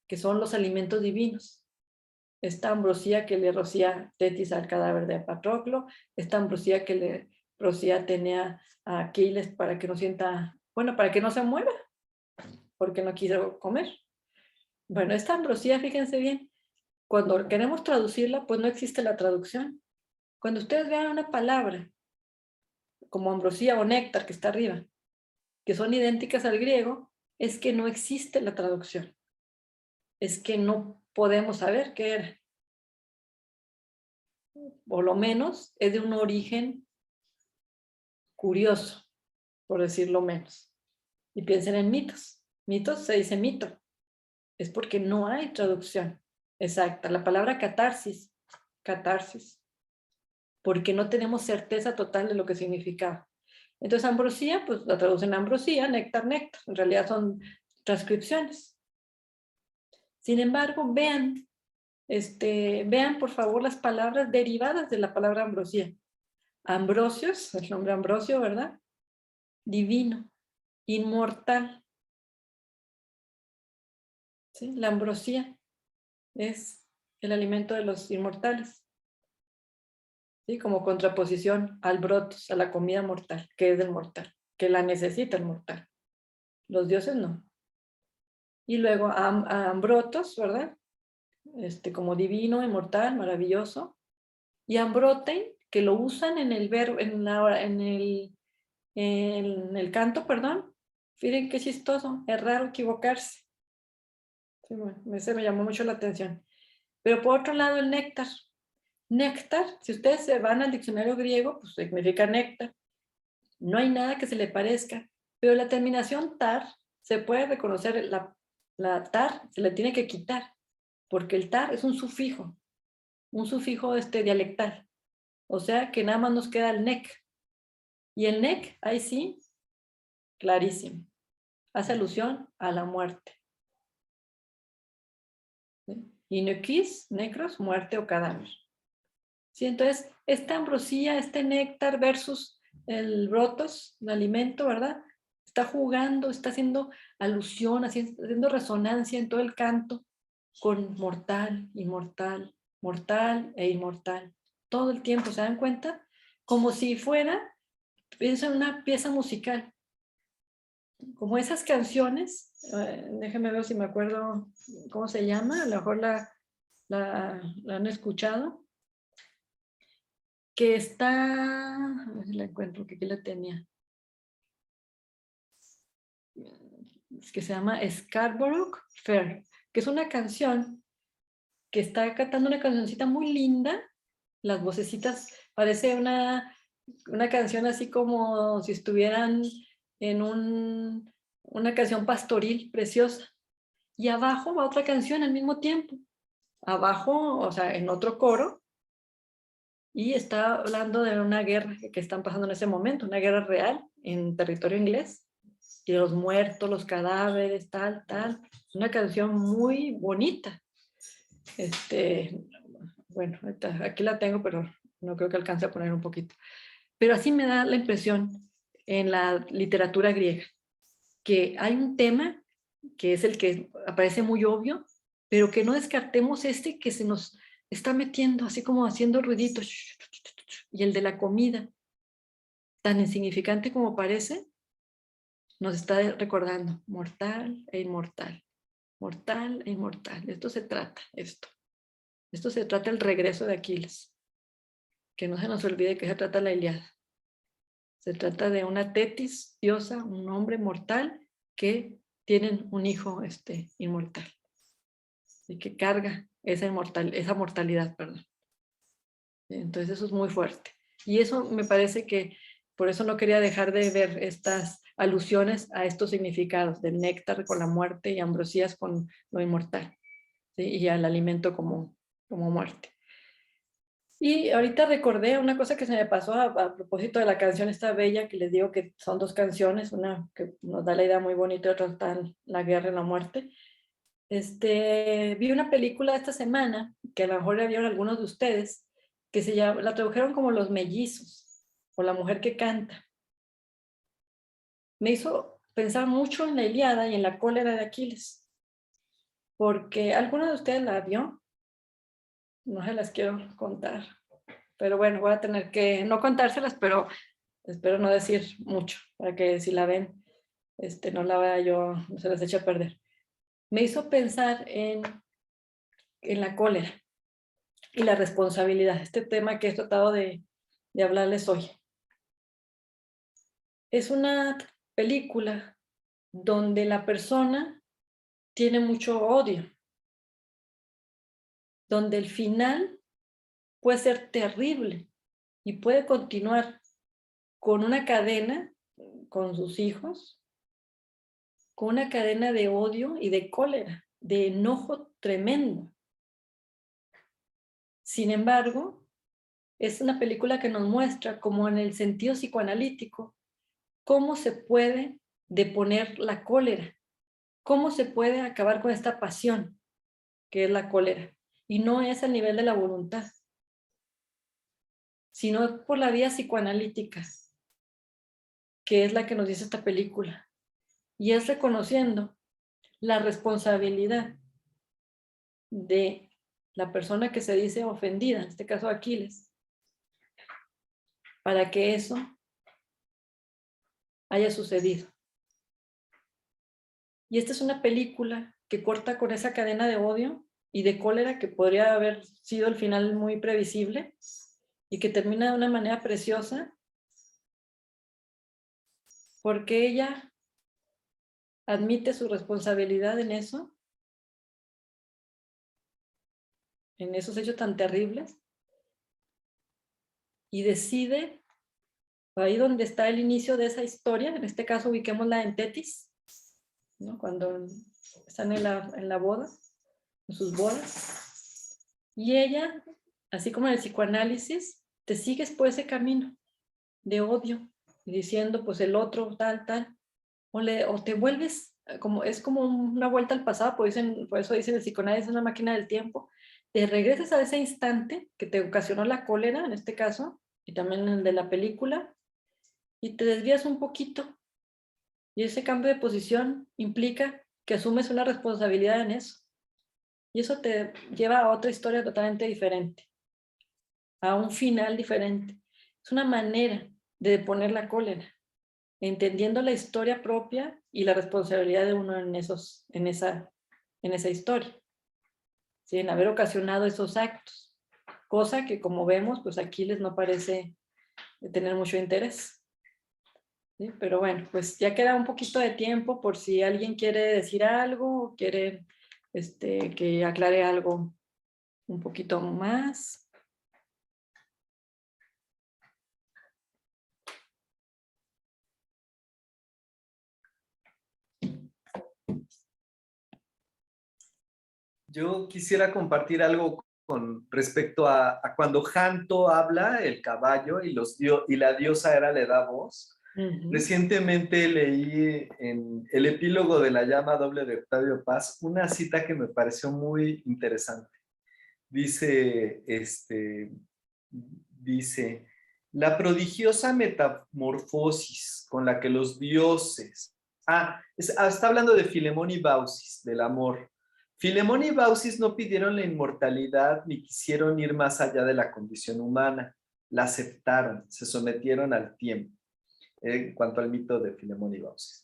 que son los alimentos divinos. Esta ambrosía que le rocía Tetis al cadáver de Patroclo, esta ambrosía que le rocía Atenea a Aquiles para que no sienta, bueno, para que no se muera, porque no quiso comer. Bueno, esta ambrosía, fíjense bien, cuando queremos traducirla, pues no existe la traducción. Cuando ustedes vean una palabra, como ambrosía o néctar que está arriba, que son idénticas al griego, es que no existe la traducción. Es que no podemos saber qué era. O lo menos es de un origen curioso, por decirlo menos. Y piensen en mitos. Mitos se dice mito. Es porque no hay traducción exacta. La palabra catarsis, porque no tenemos certeza total de lo que significaba. Entonces ambrosía, pues la traducen ambrosía, néctar, néctar. En realidad son transcripciones. Sin embargo, vean por favor las palabras derivadas de la palabra ambrosía. Ambrosios, el nombre Ambrosio, ¿verdad? Divino, inmortal. ¿Sí? La ambrosía es el alimento de los inmortales, ¿sí? Como contraposición al brotos, a la comida mortal, que es del mortal, que la necesita el mortal. Los dioses no. Y luego a ambrotos, ¿verdad? Como divino, inmortal, maravilloso. Y ambrotein, que lo usan en el verbo, en el canto, perdón. Miren qué chistoso, es raro equivocarse. Sí, bueno, ese me llamó mucho la atención. Pero por otro lado, el néctar. Néctar, si ustedes se van al diccionario griego, pues significa néctar. No hay nada que se le parezca. Pero la terminación tar, se puede reconocer, la tar se le tiene que quitar, porque el tar es un sufijo dialectal. O sea que nada más nos queda el nec. Y el nec, ahí sí, clarísimo. Hace alusión a la muerte. ¿Sí? Y nequis, necros, muerte o cadáver. ¿Sí? Entonces, esta ambrosía, este néctar versus el brotos, el alimento, ¿verdad? Está jugando, está haciendo alusión, haciendo resonancia en todo el canto con mortal, inmortal, mortal e inmortal. Todo el tiempo, ¿se dan cuenta? Como si fuera, pienso en una pieza musical. Como esas canciones, déjenme ver si me acuerdo cómo se llama, a lo mejor la han escuchado, que está, a ver si la encuentro, que aquí la tenía, es que se llama Scarborough Fair, que es una canción que está cantando una cancioncita muy linda, las vocecitas, parece una canción así como si estuvieran en una canción pastoril preciosa. Y abajo va otra canción al mismo tiempo. Abajo, o sea, en otro coro, y está hablando de una guerra que están pasando en ese momento, una guerra real en territorio inglés, y los muertos, los cadáveres, tal. Una canción muy bonita. Bueno, aquí la tengo, pero no creo que alcance a poner un poquito. Pero así me da la impresión en la literatura griega, que hay un tema que es el que aparece muy obvio, pero que no descartemos este que se nos está metiendo, así como haciendo ruiditos, y el de la comida, tan insignificante como parece, nos está recordando, mortal e inmortal, mortal e inmortal. Esto se trata, esto se trata el regreso de Aquiles, que no se nos olvide que se trata la Ilíada. Se trata de una Tetis, diosa, un hombre mortal, que tienen un hijo inmortal y que carga esa mortalidad, perdón. Entonces eso es muy fuerte. Y eso me parece que por eso no quería dejar de ver estas alusiones a estos significados del néctar con la muerte y ambrosías con lo inmortal, ¿sí? Y al alimento como muerte. Y ahorita recordé una cosa que se me pasó a propósito de la canción esta bella, que les digo que son dos canciones, una que nos da la idea muy bonita y otra está en la guerra y la muerte. Vi una película esta semana, que a lo mejor la vieron algunos de ustedes, que la tradujeron como Los Mellizos, o La Mujer que Canta. Me hizo pensar mucho en la Ilíada y en la cólera de Aquiles, porque ¿alguno de ustedes la vio? No se las quiero contar, pero bueno, voy a tener que no contárselas, pero espero no decir mucho, para que si la ven, no la vaya yo, no se las eche a perder. Me hizo pensar en la cólera y la responsabilidad, este tema que he tratado de hablarles hoy. Es una película donde la persona tiene mucho odio, donde el final puede ser terrible y puede continuar con una cadena, con sus hijos, con una cadena de odio y de cólera, de enojo tremendo. Sin embargo, es una película que nos muestra, como en el sentido psicoanalítico, cómo se puede deponer la cólera, cómo se puede acabar con esta pasión que es la cólera. Y no es al nivel de la voluntad, sino por la vía psicoanalítica, que es la que nos dice esta película. Y es reconociendo la responsabilidad de la persona que se dice ofendida, en este caso Aquiles, para que eso haya sucedido. Y esta es una película que corta con esa cadena de odio y de cólera que podría haber sido el final muy previsible y que termina de una manera preciosa, porque ella admite su responsabilidad en eso, en esos hechos tan terribles, y decide, ahí donde está el inicio de esa historia, en este caso ubiquémosla en Tetis, ¿no? Cuando están en la boda, en sus bodas, y ella, así como en el psicoanálisis, te sigues por ese camino de odio, diciendo pues el otro tal, o te vuelves, es como una vuelta al pasado, por eso dicen el psicoanálisis es una máquina del tiempo, te regresas a ese instante que te ocasionó la cólera, en este caso, y también el de la película, y te desvías un poquito, y ese cambio de posición implica que asumes una responsabilidad en eso, y eso te lleva a otra historia totalmente diferente, a un final diferente. Es una manera de poner la cólera, entendiendo la historia propia y la responsabilidad de uno en esa historia, ¿sí? En haber ocasionado esos actos, cosa que como vemos, pues Aquiles no parece tener mucho interés, ¿sí? Pero bueno, pues ya queda un poquito de tiempo por si alguien quiere decir algo o quiere que aclare algo un poquito más. Yo quisiera compartir algo con respecto a cuando Janto habla, el caballo, y la diosa Hera le da voz. Recientemente leí en el epílogo de La llama doble de Octavio Paz una cita que me pareció muy interesante. dice, la prodigiosa metamorfosis con la que los dioses... está hablando de Filemón y Baucis, del amor. Filemón y Baucis no pidieron la inmortalidad ni quisieron ir más allá de la condición humana. La aceptaron, se sometieron al tiempo. En cuanto al mito de Filemón y Baucis.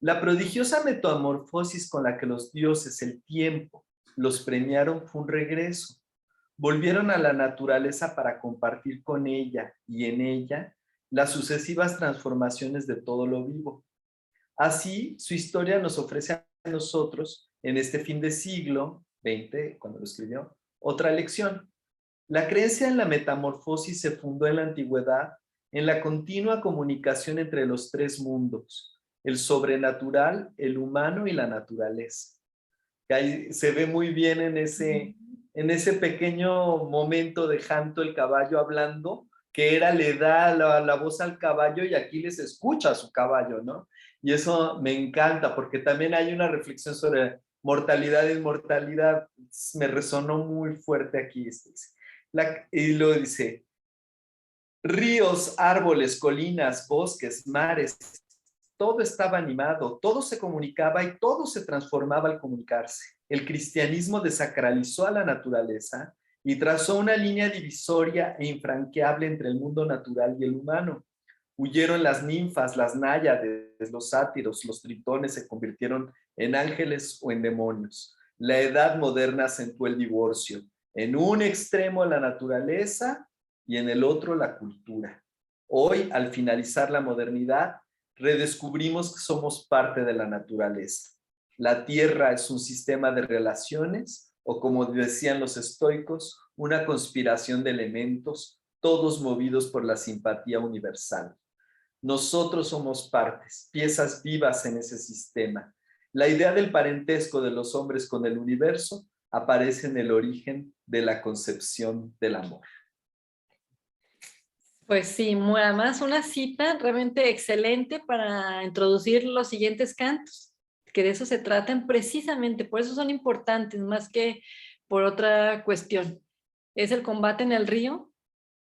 La prodigiosa metamorfosis con la que los dioses, el tiempo, los premiaron fue un regreso. Volvieron a la naturaleza para compartir con ella y en ella las sucesivas transformaciones de todo lo vivo. Así, su historia nos ofrece a nosotros, en este fin de siglo XX, cuando lo escribió, otra lección. La creencia en la metamorfosis se fundó en la antigüedad en la continua comunicación entre los tres mundos, el sobrenatural, el humano y la naturaleza. Que ahí se ve muy bien en ese pequeño momento de Janto el caballo hablando, que le da la voz al caballo y Aquiles escucha a su caballo, ¿no? Y eso me encanta porque también hay una reflexión sobre mortalidad e inmortalidad. Me resonó muy fuerte aquí. Y luego dice, ríos, árboles, colinas, bosques, mares, todo estaba animado, todo se comunicaba y todo se transformaba al comunicarse. El cristianismo desacralizó a la naturaleza y trazó una línea divisoria e infranqueable entre el mundo natural y el humano. Huyeron las ninfas, las náyades, los sátiros, los tritones se convirtieron en ángeles o en demonios. La edad moderna acentuó el divorcio. En un extremo la naturaleza y en el otro la cultura. Hoy, al finalizar la modernidad, redescubrimos que somos parte de la naturaleza. La Tierra es un sistema de relaciones o, como decían los estoicos, una conspiración de elementos, todos movidos por la simpatía universal. Nosotros somos partes, piezas vivas en ese sistema. La idea del parentesco de los hombres con el universo aparece en el origen de la concepción del amor. Pues sí, además una cita realmente excelente para introducir los siguientes cantos, que de eso se tratan precisamente, por eso son importantes, más que por otra cuestión. Es el combate en el río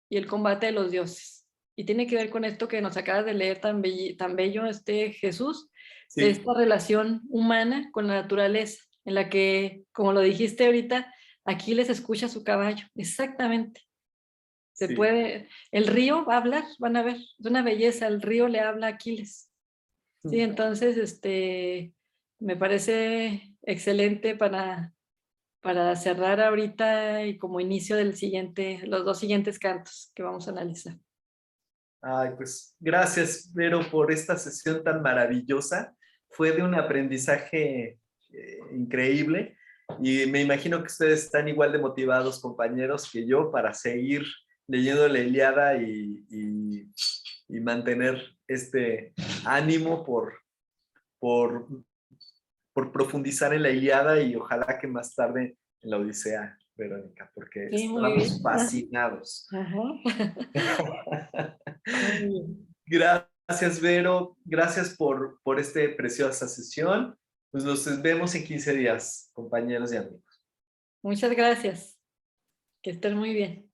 y el combate de los dioses. Y tiene que ver con esto que nos acabas de leer tan bello Jesús, Sí. de esta relación humana con la naturaleza, en la que, como lo dijiste ahorita, Aquiles escucha a su caballo, exactamente. Se puede, el río va a hablar, van a ver, es una belleza, el río le habla a Aquiles. Sí, entonces, me parece excelente para cerrar ahorita y como inicio del los dos siguientes cantos que vamos a analizar. Ay, pues gracias, Vero, por esta sesión tan maravillosa. Fue de un aprendizaje increíble y me imagino que ustedes están igual de motivados, compañeros, que yo para seguir leyendo la Ilíada y mantener este ánimo por profundizar en la Ilíada y ojalá que más tarde en la Odisea, Verónica, porque sí, estamos fascinados. Muy bien. Gracias, Vero. Gracias por esta preciosa sesión. Pues nos vemos en 15 días, compañeros y amigos. Muchas gracias. Que estén muy bien.